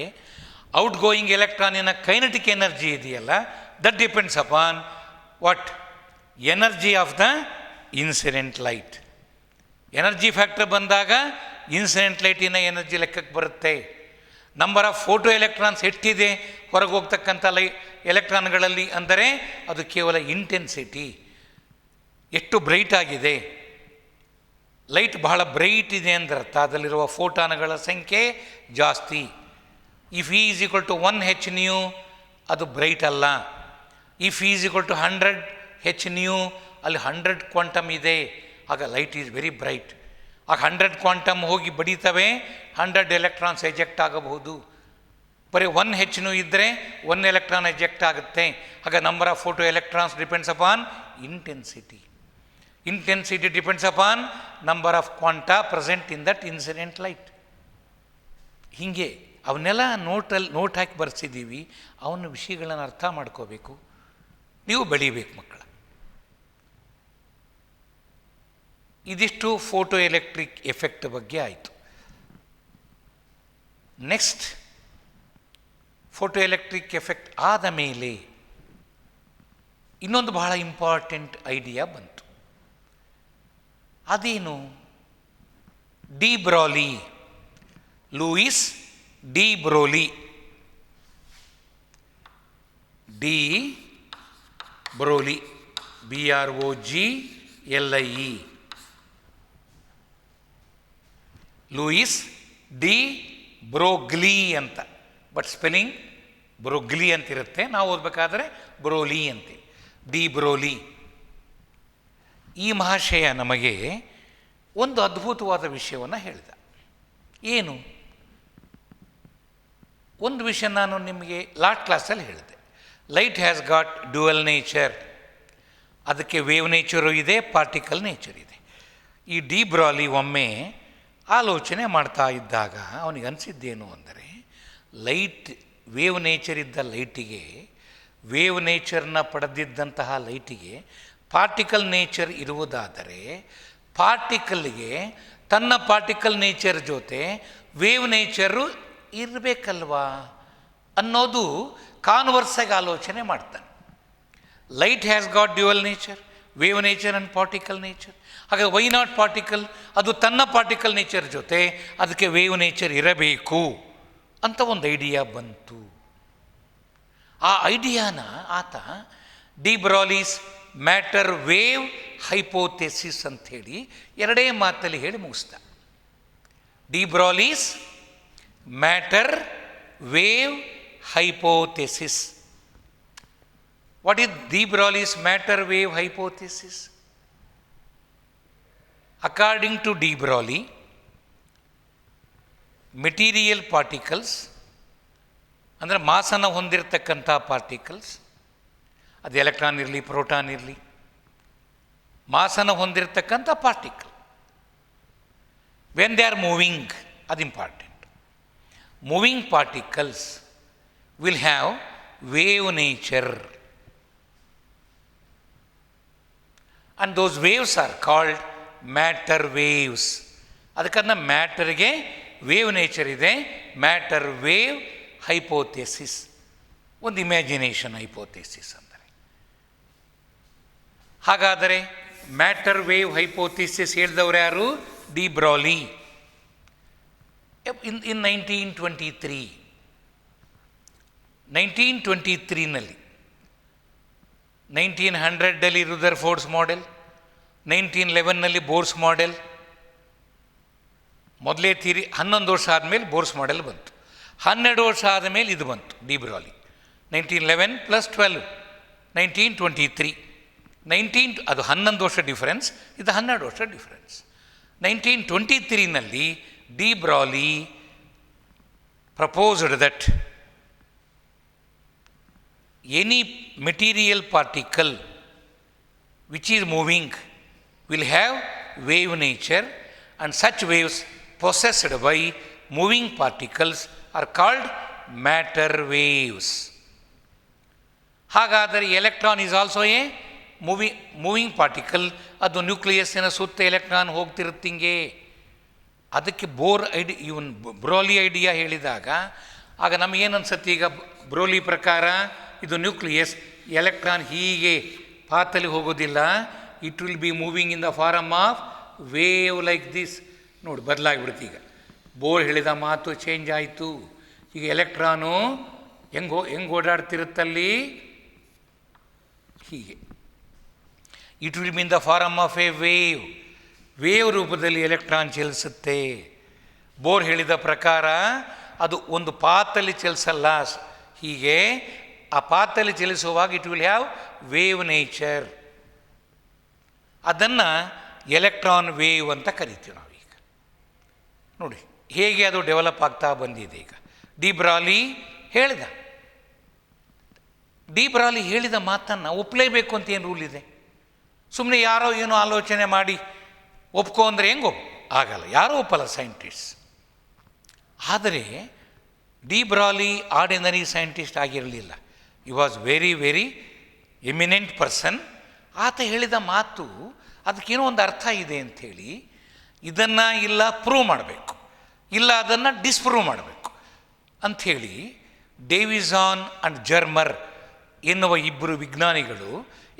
ಔಟ್ ಗೋಯಿಂಗ್ ಎಲೆಕ್ಟ್ರಾನಿನ ಕೈನೆಟಿಕ್ ಎನರ್ಜಿ ಇದೆಯಲ್ಲ, that depends upon what? Energy of the incident light. Energy factor ಬಂದಾಗ ಇನ್ಸಿಡೆಂಟ್ ಲೈಟಿನ ಎನರ್ಜಿ ಲೆಕ್ಕಕ್ಕೆ ಬರುತ್ತೆ. ನಂಬರ್ ಆಫ್ ಫೋಟೋ ಎಲೆಕ್ಟ್ರಾನ್ಸ್ ಎಷ್ಟಿದೆ ಹೊರಗೆ ಹೋಗ್ತಕ್ಕಂಥ ಎಲೆಕ್ಟ್ರಾನ್ಗಳಲ್ಲಿ ಅಂದರೆ ಅದು ಕೇವಲ ಇಂಟೆನ್ಸಿಟಿ, ಎಷ್ಟು ಬ್ರೈಟ್ ಆಗಿದೆ. ಲೈಟ್ ಬಹಳ ಬ್ರೈಟ್ ಇದೆ ಅಂದ್ರೆ ಅರ್ಥ ಅದರಲ್ಲಿರುವ ಫೋಟಾನ್ಗಳ ಸಂಖ್ಯೆ ಜಾಸ್ತಿ. If E is equal to 1H nu, ಅದು ಬ್ರೈಟ್ ಅಲ್ಲ. If E is equal to 100H nu, ಅಲ್ಲಿ 100 ಕ್ವಾಂಟಮ್ ಇದೆ, ಆಗ ಲೈಟ್ ಈಸ್ ವೆರಿ ಬ್ರೈಟ್. ಆಗ 100 ಕ್ವಾಂಟಮ್ ಹೋಗಿ ಬಡಿತವೆ, 100 ಎಲೆಕ್ಟ್ರಾನ್ಸ್ ಎಜೆಕ್ಟ್ ಆಗಬಹುದು. ಬರೀ 1H ನ್ಯೂ ಇದ್ದರೆ 1 ಎಲೆಕ್ಟ್ರಾನ್ ಎಜೆಕ್ಟ್ ಆಗುತ್ತೆ. ಆಗ number of photoelectrons depends upon intensity. Intensity depends upon number of quanta present in that incident light. ಹೀಗೆ ಅವನ್ನೆಲ್ಲ ನೋಟ್ ಹಾಕಿ ಬರ್ಸಿದ್ದೀವಿ. ಅವನ ವಿಷಯಗಳನ್ನು ಅರ್ಥ ಮಾಡ್ಕೋಬೇಕು, ನೀವು ಬೆಳೀಬೇಕು ಮಕ್ಕಳ. ಇದಿಷ್ಟು ಫೋಟೋ ಎಲೆಕ್ಟ್ರಿಕ್ ಎಫೆಕ್ಟ್ ಬಗ್ಗೆ ಆಯಿತು. ನೆಕ್ಸ್ಟ್ ಫೋಟೋ ಎಲೆಕ್ಟ್ರಿಕ್ ಎಫೆಕ್ಟ್ ಆದ ಮೇಲೆ ಇನ್ನೊಂದು ಬಹಳ ಇಂಪಾರ್ಟೆಂಟ್ ಐಡಿಯಾ ಬಂತು. ಅದೇನು? De Broglie, Louis de Broglie. De Broglie, BROGLIE, Louis de Broglie ಅಂತ. ಬಟ್ ಸ್ಪೆಲ್ಲಿಂಗ್ ಬ್ರೋಗ್ಲಿ ಅಂತಿರುತ್ತೆ, ನಾವು ಓದಬೇಕಾದ್ರೆ ಬ್ರೋಲಿ ಅಂತೀವಿ. ಡಿ ಬ್ರೋಲಿ ಈ ಮಹಾಶಯ ನಮಗೆ ಒಂದು ಅದ್ಭುತವಾದ ವಿಷಯವನ್ನು ಹೇಳಿದ. ಏನು? ಒಂದು ವಿಷಯ ನಾನು ನಿಮಗೆ ಲಾಸ್ಟ್ ಕ್ಲಾಸಲ್ಲಿ ಹೇಳಿದೆ. Light has got dual nature. ಅದಕ್ಕೆ ವೇವ್ ನೇಚರು ಇದೆ, ಪಾರ್ಟಿಕಲ್ ನೇಚರ್ ಇದೆ. ಈ ಡಿ ಬ್ರಾಲಿ ಒಮ್ಮೆ ಆಲೋಚನೆ ಮಾಡ್ತಾ ಇದ್ದಾಗ ಅವನಿಗೆ ಅನಿಸಿದ್ದೇನು ಅಂದರೆ, ಲೈಟ್ ವೇವ್ ನೇಚರ್ ಇದ್ದ ಲೈಟಿಗೆ, ವೇವ್ ನೇಚರ್ನ ಪಡೆದಿದ್ದಂತಹ ಲೈಟಿಗೆ ಪಾರ್ಟಿಕಲ್ ನೇಚರ್ ಇರುವುದಾದರೆ, ಪಾರ್ಟಿಕಲ್ಗೆ ತನ್ನ ಪಾರ್ಟಿಕಲ್ ನೇಚರ್ ಜೊತೆ ವೇವ್ ನೇಚರು ಇರಬೇಕಲ್ವಾ ಅನ್ನೋದು ಕಾನ್ವರ್ಸಾಗಿ ಆಲೋಚನೆ ಮಾಡ್ತಾನೆ. Light has got dual nature, wave nature and particle nature. ಹಾಗೆ ವೈ ನಾಟ್ ಪಾರ್ಟಿಕಲ್? ಅದು ತನ್ನ ಪಾರ್ಟಿಕಲ್ ನೇಚರ್ ಜೊತೆ ಅದಕ್ಕೆ ವೇವ್ ನೇಚರ್ ಇರಬೇಕು ಅಂತ ಒಂದು ಐಡಿಯಾ ಬಂತು. ಆ ಐಡಿಯಾನ ಆತ de Broglie's matter wave hypothesis ಅಂಥೇಳಿ ಎರಡೇ ಮಾತಲ್ಲಿ ಹೇಳಿ ಮುಗಿಸ್ದ. De Broglie's matter wave hypothesis. What is de Broglie's matter wave hypothesis? According to de Broglie, material particles ಅಂದರೆ ಮಾಸನ್ನು ಹೊಂದಿರತಕ್ಕಂಥ ಪಾರ್ಟಿಕಲ್ಸ್, ಅದು ಎಲೆಕ್ಟ್ರಾನ್ ಇರಲಿ ಪ್ರೋಟಾನ್ ಇರಲಿ, ಮಾಸನ್ನು ಹೊಂದಿರತಕ್ಕಂಥ particle, when they are moving, ಅದು important. Moving particles will have wave nature, and those waves are called matter waves. ಅದಕ್ಕನ್ನ ಮ್ಯಾಟರ್ಗೆ ವೇವ್ ನೇಚರ್ ಇದೆ, ಮ್ಯಾಟರ್ ವೇವ್ ಹೈಪೋಥೆಸಿಸ್, ಒಂದು ಇಮ್ಯಾಜಿನೇಷನ್ ಹೈಪೋಥೆಸಿಸ್ ಅಂದರೆ. ಹಾಗಾದರೆ ಮ್ಯಾಟರ್ ವೇವ್ ಹೈಪೋಥೆಸಿಸ್ ಹೇಳಿದವರು ಯಾರು? De Broglie. ಇನ್ 1923ನಲ್ಲಿ 1900ರಲ್ಲಿ ರುದರ್ಫೋರ್ಡ್ಸ್ ಮಾಡೆಲ್, 1911ನಲ್ಲಿ ಬೋರ್ಸ್ ಮಾಡೆಲ್. ಮೊದಲೇ ಥಿಯರಿ 11 ವರ್ಷ ಆದಮೇಲೆ ಬೋರ್ಸ್ ಮಾಡೆಲ್ ಬಂತು. 12 ವರ್ಷ ಆದ ಮೇಲೆ ಇದು ಬಂತು ಡಿ ಬ್ರಾಲಿ. 1911 + 12 1923. ಅದು 11 ವರ್ಷ ಡಿಫರೆನ್ಸ್, ಇದು 12 ವರ್ಷ ಡಿಫರೆನ್ಸ್. 1923ನಲ್ಲಿ de Broglie proposed that any material particle which is moving will have wave nature, and such waves possessed by moving particles are called matter waves. ಹಾಗಾದರೆ electron is also A moving particle. ಅದು ನ್ಯೂಕ್ಲಿಯಸ್ಸಿನ ಸುತ್ತ ಎಲೆಕ್ಟ್ರಾನ್ ಹೋಗ್ತಿರುತ್ತಿಂಗೆ. ಅದಕ್ಕೆ ಇವನ್ ಬ್ರೋಲಿ ಐಡಿಯಾ ಹೇಳಿದಾಗ ಆಗ ನಮಗೇನು ಅನ್ಸುತ್ತೆ, ಈಗ ಬ್ರೋಲಿ ಪ್ರಕಾರ ಇದು ನ್ಯೂಕ್ಲಿಯಸ್, ಎಲೆಕ್ಟ್ರಾನ್ ಹೀಗೆ ಪಾತಲ್ಲಿ ಹೋಗೋದಿಲ್ಲ, it will be moving in the form of wave like this. ನೋಡಿ ಬದಲಾಗಿಬಿಡುತ್ತೆ. ಈಗ ಬೋರ್ ಹೇಳಿದ ಮಾತು ಚೇಂಜ್ ಆಯಿತು. ಈಗ ಎಲೆಕ್ಟ್ರಾನು ಹೆಂಗೆ ಓಡಾಡ್ತಿರುತ್ತಲ್ಲಿ ಹೀಗೆ. It will be in the form of A wave. Wave ರೂಪದಲ್ಲಿ ಎಲೆಕ್ಟ್ರಾನ್ ಚಲಿಸುತ್ತೆ. ಬೋರ್ ಹೇಳಿದ ಪ್ರಕಾರ ಅದು ಒಂದು ಪಾತಲ್ಲಿ ಚಲಿಸಲ್ಲ, ಹೀಗೆ ಆ ಪಾತಲ್ಲಿ ಚಲಿಸುವಾಗ it will have wave nature. ಅದನ್ನು ಎಲೆಕ್ಟ್ರಾನ್ ವೇವ್ ಅಂತ ಕರಿತೀವಿ ನಾವೀಗ. ನೋಡಿ ಹೇಗೆ ಅದು ಡೆವಲಪ್ ಆಗ್ತಾ ಬಂದಿದೆ. ಈಗ ಡಿ ಬ್ರಾಲಿ ಹೇಳಿದ ಮಾತನ್ನು ಒಪ್ಪಲೇಬೇಕು ಅಂತ ಏನು ರೂಲ್ ಇದೆ? ಸುಮ್ಮನೆ ಯಾರೋ ಏನೋ ಆಲೋಚನೆ ಮಾಡಿ ಒಪ್ಕೊ ಅಂದರೆ ಹೆಂಗೆ ಆಗಲ್ಲ, ಯಾರೂ ಒಪ್ಪಲ್ಲ ಸೈಂಟಿಸ್ಟ್. ಆದರೆ ಡಿ ಬ್ರಾಲಿ ಆರ್ಡಿನರಿ ಸೈಂಟಿಸ್ಟ್ ಆಗಿರಲಿಲ್ಲ. ಈ was very very eminent person. ಆತ ಹೇಳಿದ ಮಾತು ಅದಕ್ಕೇನೋ ಒಂದು ಅರ್ಥ ಇದೆ ಅಂಥೇಳಿ ಇದನ್ನು ಇಲ್ಲ ಪ್ರೂವ್ ಮಾಡಬೇಕು, ಇಲ್ಲ ಅದನ್ನು ಡಿಸ್ಪ್ರೂವ್ ಮಾಡಬೇಕು ಅಂಥೇಳಿ ಡೇವಿಸಾನ್ ಆ್ಯಂಡ್ ಜರ್ಮರ್ ಎನ್ನುವ ಇಬ್ಬರು ವಿಜ್ಞಾನಿಗಳು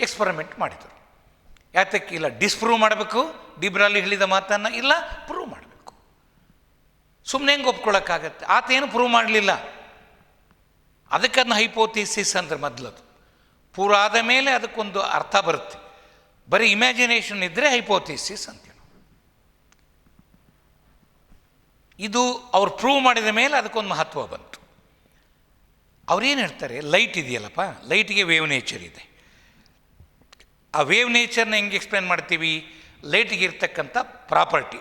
ಎಕ್ಸ್ಪರಿಮೆಂಟ್ ಮಾಡಿದರು. ಯಾತಕ್ಕೆ? ಇಲ್ಲ ಡಿಸ್ಪ್ರೂವ್ ಮಾಡಬೇಕು ಡಿ ಬ್ರಾಲಿ ಹೇಳಿದ ಮಾತನ್ನು, ಇಲ್ಲ ಪ್ರೂವ್ ಮಾಡಬೇಕು. ಸುಮ್ಮನೆ ಹೆಂಗೆ ಒಪ್ಕೊಳ್ಳೋಕ್ಕಾಗತ್ತೆ? ಆತ ಏನು ಪ್ರೂವ್ ಮಾಡಲಿಲ್ಲ, ಅದಕ್ಕೆ ಅದನ್ನ ಹೈಪೋಥಿಸಿಸ್ ಅಂದ್ರೆ ಮೊದಲದು. ಪ್ರೂವ್ ಆದ ಮೇಲೆ ಅದಕ್ಕೊಂದು ಅರ್ಥ ಬರುತ್ತೆ. ಬರೀ ಇಮ್ಯಾಜಿನೇಷನ್ ಇದ್ದರೆ ಹೈಪೋಥಿಸಿಸ್ ಅಂತೀವಿ. ಇದು ಅವ್ರು ಪ್ರೂವ್ ಮಾಡಿದ ಮೇಲೆ ಅದಕ್ಕೊಂದು ಮಹತ್ವ ಬಂತು. ಅವ್ರೇನು ಹೇಳ್ತಾರೆ, ಲೈಟ್ ಇದೆಯಲ್ಲಪ್ಪ, ಲೈಟಿಗೆ ವೇವ್ ನೇಚರ್ ಇದೆ. ಆ ವೇವ್ ನೇಚರ್ನ ಹೆಂಗೆ ಎಕ್ಸ್ಪ್ಲೇನ್ ಮಾಡ್ತೀವಿ? ಲೈಟಿಗೆ ಇರ್ತಕ್ಕಂಥ property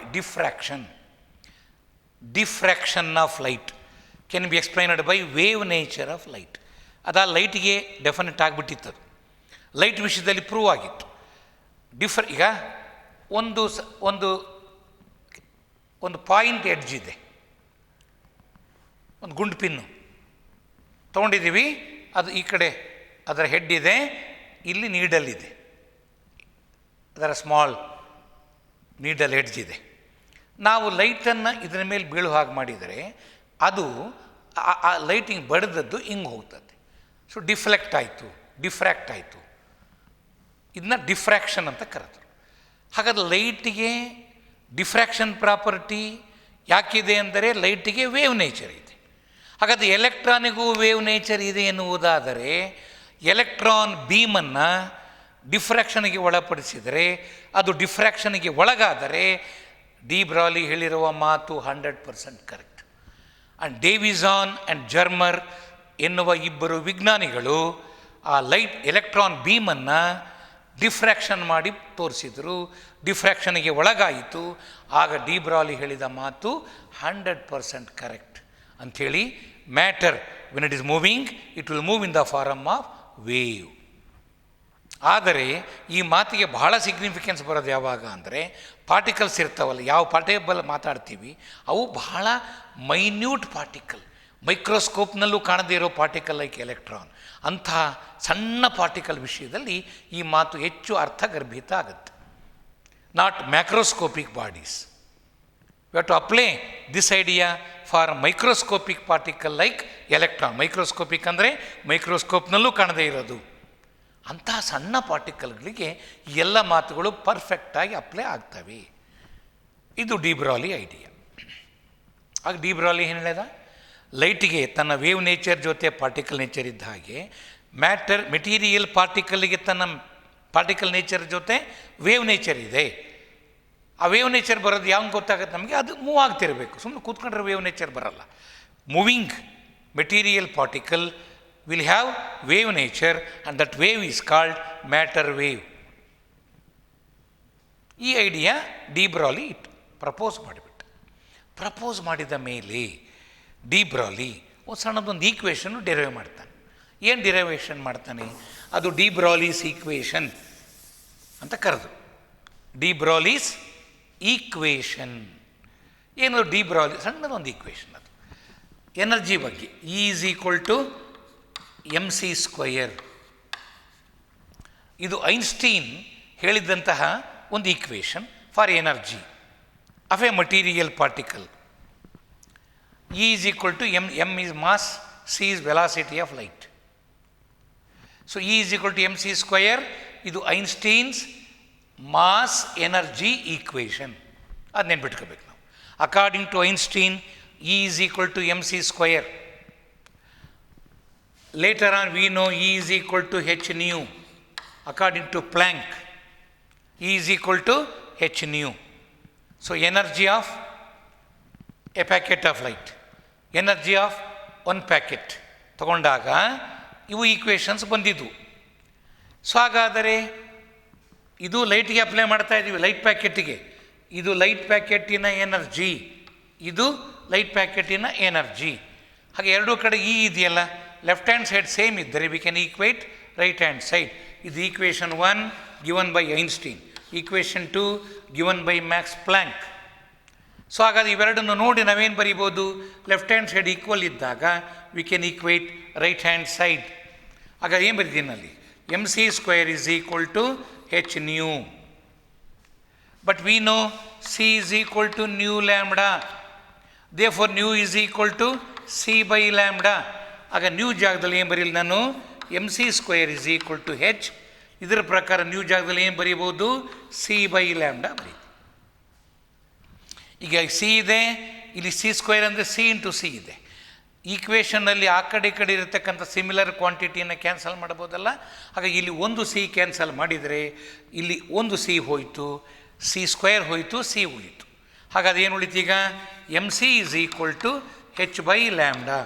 diffraction of light can be explained by wave nature of light. ಅದು ಲೈಟಿಗೆ ಡೆಫಿನೆಟ್ ಆಗಿಬಿಟ್ಟಿತ್ತು. ಲೈಟ್ ವಿಷಯದಲ್ಲಿ ಪ್ರೂವ್ ಆಗಿತ್ತು. ಈಗ ಒಂದು ಪಾಯಿಂಟ್ ಎಡ್ಜ್ ಇದೆ, ಒಂದು ಗುಂಡು ಪಿನ್ನು ತೊಗೊಂಡಿದ್ದೀವಿ, ಅದು ಈ ಕಡೆ ಅದರ ಹೆಡ್ ಇದೆ, ಇಲ್ಲಿ ನೀಡಲ್ ಇದೆ, ಅದರ ಸ್ಮಾಲ್ ನೀಡಲ್ ಎಡ್ಜ್ ಇದೆ. ನಾವು ಲೈಟನ್ನು ಇದರ ಮೇಲೆ ಬೀಳೋ ಹಾಗೆ ಮಾಡಿದರೆ ಅದು ಆ ಲೈಟಿಂಗ್ ಬಡಿದದ್ದು ಹಿಂಗೆ ಹೋಗ್ತದೆ. ಸೊ ಡಿಫ್ರಾಕ್ಟ್ ಆಯಿತು. ಇದನ್ನ ಡಿಫ್ರಾಕ್ಷನ್ ಅಂತ ಕರೆದರು. ಹಾಗಾದ್ರೆ ಲೈಟಿಗೆ ಡಿಫ್ರಾಕ್ಷನ್ ಪ್ರಾಪರ್ಟಿ ಯಾಕಿದೆ ಅಂದರೆ ಲೈಟಿಗೆ ವೇವ್ ನೇಚರ್ ಇದೆ. ಹಾಗಾದರೆ ಎಲೆಕ್ಟ್ರಾನಿಗೂ ವೇವ್ ನೇಚರ್ ಇದೆ ಎನ್ನುವುದಾದರೆ ಎಲೆಕ್ಟ್ರಾನ್ ಬೀಮನ್ನು ಡಿಫ್ರಾಕ್ಷನ್ಗೆ ಒಳಪಡಿಸಿದರೆ, ಅದು ಡಿಫ್ರಾಕ್ಷನ್ಗೆ ಒಳಗಾದರೆ ಡಿ ಬ್ರಾಲಿ ಹೇಳಿರುವ ಮಾತು 100% ಕರೆಕ್ಟ್. ಆ್ಯಂಡ್ ಡೇವಿಸಾನ್ ಆ್ಯಂಡ್ ಜರ್ಮರ್ ಎನ್ನುವ ಇಬ್ಬರು ವಿಜ್ಞಾನಿಗಳು ಆ ಎಲೆಕ್ಟ್ರಾನ್ ಬೀಮನ್ನು ಡಿಫ್ರಾಕ್ಷನ್ ಮಾಡಿ ತೋರಿಸಿದರು. ಡಿಫ್ರಾಕ್ಷನ್ಗೆ ಒಳಗಾಯಿತು. ಆಗ ಡಿ ಬ್ರಾಲಿ ಹೇಳಿದ ಮಾತು 100% ಕರೆಕ್ಟ್ ಅಂಥೇಳಿ. Matter when it is moving it will move in the form of wave. ಆದರೆ ಈ ಮಾತಿಗೆ ಬಹಳ ಸಿಗ್ನಿಫಿಕೆನ್ಸ್ ಬರೋದು ಯಾವಾಗ ಅಂದರೆ, ಪಾರ್ಟಿಕಲ್ಸ್ ಇರ್ತಾವಲ್ಲ, ಯಾವ ಪಾರ್ಟಿಕಲ್ ಮಾತಾಡ್ತೀವಿ ಅವು ಬಹಳ ಮೈನ್ಯೂಟ್ ಪಾರ್ಟಿಕಲ್, ಮೈಕ್ರೋಸ್ಕೋಪ್ನಲ್ಲೂ ಕಾಣದೇ ಇರೋ ಪಾರ್ಟಿಕಲ್ ಲೈಕ್ ಎಲೆಕ್ಟ್ರಾನ್. ಅಂಥ ಸಣ್ಣ ಪಾರ್ಟಿಕಲ್ ವಿಷಯದಲ್ಲಿ ಈ ಮಾತು ಹೆಚ್ಚು ಅರ್ಥಗರ್ಭಿತ ಆಗುತ್ತೆ. Not macroscopic bodies. We have to apply this idea for microscopic particle like electron. Microscopic ಅಂದರೆ ಮೈಕ್ರೋಸ್ಕೋಪ್ನಲ್ಲೂ ಕಾಣದೇ ಇರೋದು. ಅಂತಹ ಸಣ್ಣ ಪಾರ್ಟಿಕಲ್ಗಳಿಗೆ ಎಲ್ಲ ಮಾತುಗಳು ಪರ್ಫೆಕ್ಟಾಗಿ ಅಪ್ಲೈ ಆಗ್ತವೆ. ಇದು ಡಿ ಬ್ರಾಲಿ ಐಡಿಯಾ. ಆಗ ಡಿ ಬ್ರಾಲಿ ಏನು ಹೇಳಿದ, ಲೈಟಿಗೆ ತನ್ನ ವೇವ್ ನೇಚರ್ ಜೊತೆ ಪಾರ್ಟಿಕಲ್ ನೇಚರ್ ಇದ್ದ ಹಾಗೆ ಮೆಟೀರಿಯಲ್ ಪಾರ್ಟಿಕಲ್ಗೆ ತನ್ನ ಪಾರ್ಟಿಕಲ್ ನೇಚರ್ ಜೊತೆ ವೇವ್ ನೇಚರ್ ಇದೆ. ಆ ವೇವ್ ನೇಚರ್ ಬರೋದು ಯಾವ ಗೊತ್ತಾಗುತ್ತೆ ನಮಗೆ? ಅದು ಮೂವ್ ಆಗ್ತಿರಬೇಕು. ಸುಮ್ಮನೆ ಕೂತ್ಕೊಂಡ್ರೆ ವೇವ್ ನೇಚರ್ ಬರಲ್ಲ. Moving material particle will have wave nature and that wave is called matter wave. ಈ ಐಡಿಯಾ ಡಿ ಬ್ರಾಲಿ ಪ್ರಪೋಸ್ ಮಾಡಿದ ಮೇಲೆ ಡಿ ಬ್ರಾಲಿ ಒಂದು ಸಣ್ಣದೊಂದು ಈಕ್ವೇಷನ್ನು ಡಿರೈವ್ ಮಾಡ್ತಾನೆ. ಏನು ಡಿರೈವೇಷನ್ ಮಾಡ್ತಾನೆ? ಅದು ಡಿ ಬ್ರಾಲೀಸ್ ಈಕ್ವೇಷನ್ ಅಂತ ಕರೆದು. ಡಿ ಬ್ರಾಲೀಸ್ ಈಕ್ವೇಷನ್ ಏನು? ಡಿ ಬ್ರಾಲಿ ಸಣ್ಣದೊಂದು ಈಕ್ವೇಷನ್. ಅದು ಎನರ್ಜಿ ಬಗ್ಗೆ. E = mc². ಇದು ಐನ್ಸ್ಟೀನ್ ಹೇಳಿದಂತಹ ಒಂದು equation for energy of A material particle. E = m is mass, c is velocity of light. So E = mc². ಇದು ಐನ್ಸ್ಟೀನ್ಸ್ ಮಾಸ್ ಎನರ್ಜಿ ಈಕ್ವೇಷನ್. ಅದು ನೆನ್ಪಿಟ್ಕೋಬೇಕು ನಾವು. According to Einstein E = mc². Later on we know E = h nu. According to Planck, E = h nu. So energy of a packet of light, energy of one packet ತಗೊಂಡಾಗ ಇವು ಈಕ್ವೇಷನ್ಸ್ ಬಂದಿದ್ವು. ಸೊ ಹಾಗಾದರೆ ಇದು ಲೈಟ್ಗೆ ಅಪ್ಲೈ ಮಾಡ್ತಾ ಇದ್ದೀವಿ, ಲೈಟ್ ಪ್ಯಾಕೆಟಿಗೆ. ಇದು ಲೈಟ್ ಪ್ಯಾಕೆಟಿನ ಎನರ್ಜಿ, ಇದು ಲೈಟ್ ಪ್ಯಾಕೆಟಿನ ಎನರ್ಜಿ. ಹಾಗೆ ಎರಡೂ ಕಡೆ E ಇದೆಯಲ್ಲ, ಲೆಫ್ಟ್ ಹ್ಯಾಂಡ್ ಸೈಡ್ ಸೇಮ್ ಇದ್ದರೆ we can equate right hand side. ಇದು equation 1 given by Einstein, equation 2 given by Max Planck. So ಹಾಗಾದ್ರೆ ಇವೆರಡನ್ನು ನೋಡಿ ನಾವೇನು ಬರೀಬೋದು? ಲೆಫ್ಟ್ ಹ್ಯಾಂಡ್ ಸೈಡ್ ಈಕ್ವಲ್ ಇದ್ದಾಗ we can equate right hand side. ಹಾಗಾದ್ರೆ ಏನು ಬರೀತೀನಿ ಅಲ್ಲಿ? mc² = h nu. But we know C is equal to nu lambda. Therefore, nu is equal to C by lambda. ಆಗ ನ್ಯೂ ಜಾಗದಲ್ಲಿ ಏನು ಬರೀಲಿ ನಾನು M C square is equal to H. ಇದರ ಪ್ರಕಾರ ನ್ಯೂ ಜಾಗದಲ್ಲಿ ಏನು ಬರೀಬೋದು ಸಿ ಬೈ ಲ್ಯಾಂಬ್ಡಾ ಬರೀ. ಈಗ ಸಿ ಇದೆ, ಇಲ್ಲಿ ಸಿ ಸ್ಕ್ವೇರ್ ಅಂದರೆ ಸಿ ಇಂಟು ಸಿ ಇದೆ. ಈಕ್ವೇಷನ್ನಲ್ಲಿ ಆ ಕಡೆ ಈ ಕಡೆ ಇರತಕ್ಕಂಥ ಸಿಮಿಲರ್ ಕ್ವಾಂಟಿಟಿಯನ್ನು ಕ್ಯಾನ್ಸಲ್ ಮಾಡ್ಬೋದಲ್ಲ. ಹಾಗಾಗಿ ಇಲ್ಲಿ ಒಂದು ಸಿ ಕ್ಯಾನ್ಸಲ್ ಮಾಡಿದರೆ ಇಲ್ಲಿ ಒಂದು ಸಿ ಹೋಯಿತು, ಸಿ ಸ್ಕ್ವೇರ್ ಹೋಯಿತು, ಸಿ ಉಳಿತು. ಹಾಗಾದ್ರೆ ಏನು ಉಳಿತು ಈಗ M C is equal to H by lambda.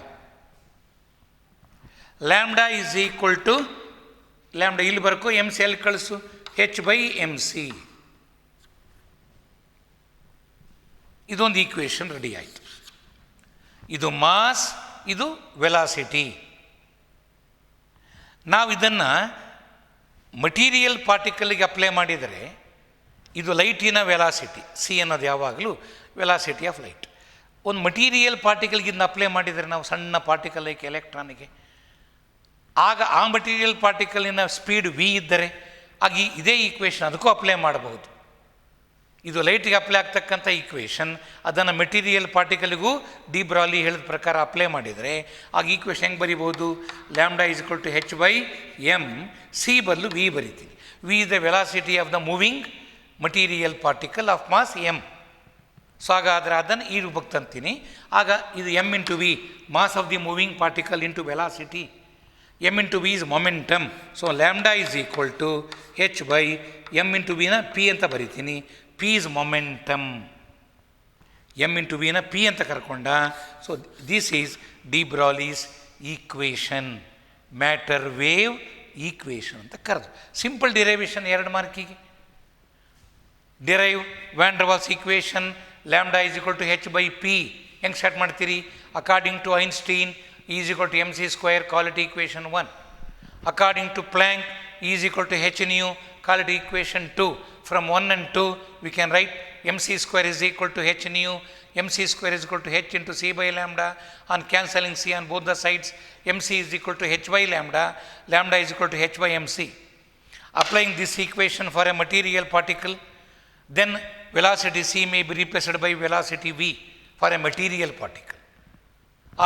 Lambda is equal to lambda ಇಲ್ಲಿ ಬರ್ಕೋ, ಎಮ್ ಸಿ ಎಲ್ಲಿ ಕಳಿಸು, ಹೆಚ್ ಬೈ ಎಮ್ ಸಿ. ಇದೊಂದು ಈಕ್ವೇಷನ್ ರೆಡಿ ಆಯಿತು. ಇದು ಮಾಸ್, ಇದು ವೆಲಾಸಿಟಿ. ನಾವು ಇದನ್ನು ಮಟೀರಿಯಲ್ ಪಾರ್ಟಿಕಲ್ಗೆ ಅಪ್ಲೈ ಮಾಡಿದರೆ ಇದು ಲೈಟಿನ ವೆಲಾಸಿಟಿ. ಸಿ ಅನ್ನೋದು ಯಾವಾಗಲೂ ವೆಲಾಸಿಟಿ ಆಫ್ ಲೈಟ್. ಒಂದು ಮಟೀರಿಯಲ್ ಪಾರ್ಟಿಕಲ್ಗೆ ಇದನ್ನ ಅಪ್ಲೈ ಮಾಡಿದರೆ ನಾವು ಸಣ್ಣ ಪಾರ್ಟಿಕಲ್ ಲೈಕ್ ಎಲೆಕ್ಟ್ರಾನಿಗೆ, ಆಗ ಆ ಮಟೀರಿಯಲ್ ಪಾರ್ಟಿಕಲಿನ ಸ್ಪೀಡ್ ವಿ ಇದ್ದರೆ ಆಗ ಇದೇ ಈಕ್ವೇಷನ್ ಅದಕ್ಕೂ ಅಪ್ಲೈ ಮಾಡಬಹುದು. ಇದು ಲೈಟಿಗೆ ಅಪ್ಲೈ ಆಗ್ತಕ್ಕಂಥ ಈಕ್ವೇಷನ್ ಅದನ್ನು ಮೆಟೀರಿಯಲ್ ಪಾರ್ಟಿಕಲ್ಗೂ ಡಿ ಬ್ರಾಲಿ ಹೇಳಿದ ಪ್ರಕಾರ ಅಪ್ಲೈ ಮಾಡಿದರೆ ಆಗ ಈಕ್ವೇಷನ್ ಹೆಂಗೆ ಬರಿಬೋದು, lambda is equal to H by M. C ಬದಲು ವಿ ಬರಿತೀನಿ. V is the velocity of the moving material particle of mass M. So ಹಾಗಾದರೆ ಅದನ್ನು ಈ ರೂಪಕ್ಕೆ ತಂತೀನಿ. ಆಗ ಇದು M into V, mass of the moving particle into velocity. M into V is momentum. So lambda is equal to H by M into ವಿನ ಪಿ ಅಂತ ಬರಿತೀನಿ. P is momentum. M into ವಿನ ಪಿ ಅಂತ ಕರ್ಕೊಂಡ. So this is de Broglie's equation, matter wave equation ಅಂತ ಕರೆದು. ಸಿಂಪಲ್ ಡಿರೈವೇಷನ್ 2 ಮಾರ್ಕಿಗೆ. Derive van der Waals equation lambda is equal to H by P. ಹೆಂಗೆ ಸ್ಟಾರ್ಟ್ ಮಾಡ್ತೀರಿ, according to Einstein E is equal to mc square, call it equation 1. According to Planck, E is equal to h nu, call it equation 2. From 1 and 2, we can write mc square is equal to h nu, mc square is equal to h into c by lambda. On cancelling c on both the sides, mc is equal to h by lambda, lambda is equal to h by mc. Applying this equation for a material particle, then velocity c may be replaced by velocity v for a material particle.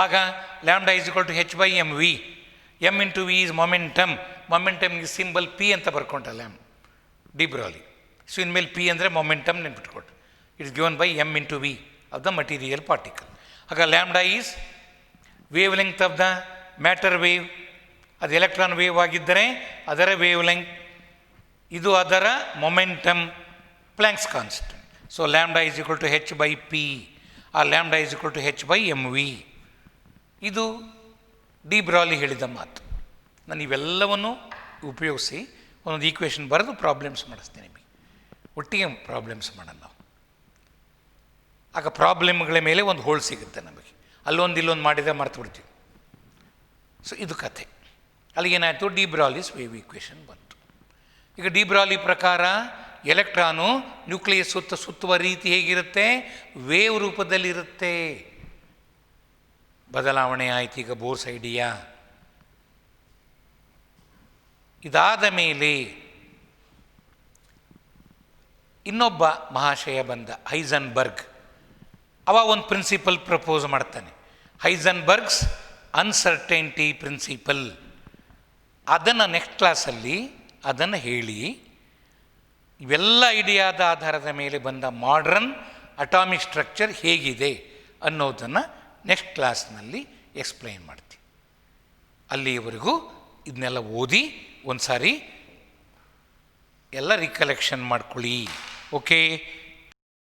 ಆಗ lambda is equal to H by M V. M into V is momentum. ಮೊಮೆಂಟಮ್ಗೆ ಸಿಂಬಲ್ ಪಿ ಅಂತ ಬರ್ಕೊಂಡ ಡಿ ಬ್ರಾಲಿ. ಸೊ ಇನ್ಮೇಲೆ ಪಿ ಅಂದರೆ ಮೊಮೆಂಟಮ್ ನೆನ್ಪಿಟ್ಕೊಟ್ಟು. It's given by M into V of the material particle. ಆಗ lambda is wavelength of the matter wave. ಅದು ಎಲೆಕ್ಟ್ರಾನ್ ವೇವ್ ಆಗಿದ್ದರೆ ಅದರ ವೇವ್ ಲೆಂಗ್ತ್, ಇದು ಅದರ momentum, Planck's constant. So lambda is equal to H by P. ಆ lambda is equal to H by M V. ಇದು ಡಿ ಬ್ರಾಲಿ ಹೇಳಿದ ಮಾತು. ನಾನು ಇವೆಲ್ಲವನ್ನು ಉಪಯೋಗಿಸಿ ಒಂದೊಂದು ಈಕ್ವೇಷನ್ ಬರೆದು ಪ್ರಾಬ್ಲಮ್ಸ್ ಮಾಡಿಸ್ತೀನಿ. ನಿಮಗೆ ಒಟ್ಟಿಗೆ ಪ್ರಾಬ್ಲಮ್ಸ್ ಮಾಡೋಣ ನಾವು. ಆಗ ಪ್ರಾಬ್ಲಮ್ಗಳ ಮೇಲೆ ಒಂದು ಹೋಲ್ ಸಿಗುತ್ತೆ ನಮಗೆ. ಅಲ್ಲೊಂದು ಇಲ್ಲೊಂದು ಮಾಡಿದರೆ ಮರ್ತು ಬಿಡ್ತೀವಿ. ಸೊ ಇದು ಕಥೆ. ಅಲ್ಲಿಗೇನಾಯಿತು, ಡಿ ಬ್ರಾಲಿಸ್ ವೇವ್ ಈಕ್ವೇಷನ್ ಬಂತು. ಈಗ ಡಿ ಬ್ರಾಲಿ ಪ್ರಕಾರ ಎಲೆಕ್ಟ್ರಾನು ನ್ಯೂಕ್ಲಿಯಸ್ ಸುತ್ತುವ ರೀತಿ ಹೇಗಿರುತ್ತೆ, ವೇವ್ ರೂಪದಲ್ಲಿರುತ್ತೆ. ಬದಲಾವಣೆ ಆಯ್ತು ಈಗ ಬೋರ್ಸ್ ಐಡಿಯಾ. ಇದಾದ ಮೇಲೆ ಇನ್ನೊಬ್ಬ ಮಹಾಶಯ ಬಂದ, ಹೈಸನ್ಬರ್ಗ್. ಅವ ಒಂದು ಪ್ರಿನ್ಸಿಪಲ್ ಪ್ರಪೋಸ್ ಮಾಡ್ತಾನೆ, ಹೈಸನ್ಬರ್ಗ್ಸ್ ಅನ್ಸರ್ಟೈನಿಟಿ ಪ್ರಿನ್ಸಿಪಲ್. ಅದನ್ನು ನೆಕ್ಸ್ಟ್ ಕ್ಲಾಸಲ್ಲಿ ಅದನ್ನು ಹೇಳಿ ಇವೆಲ್ಲ ಐಡಿಯಾದ ಆಧಾರದ ಮೇಲೆ ಬಂದ ಮಾಡ್ರನ್ ಅಟಾಮಿಕ್ ಸ್ಟ್ರಕ್ಚರ್ ಹೇಗಿದೆ ಅನ್ನೋದನ್ನು ನೆಕ್ಸ್ಟ್ ಕ್ಲಾಸ್ನಲ್ಲಿ ಎಕ್ಸ್ಪ್ಲೈನ್ ಮಾಡ್ತೀವಿ. ಅಲ್ಲಿಯವರೆಗೂ ಇದನ್ನೆಲ್ಲ ಓದಿ ಒಂದು ಸಾರಿ ಎಲ್ಲ ರಿಕಲೆಕ್ಷನ್ ಮಾಡ್ಕೊಳ್ಳಿ. ಓಕೆ.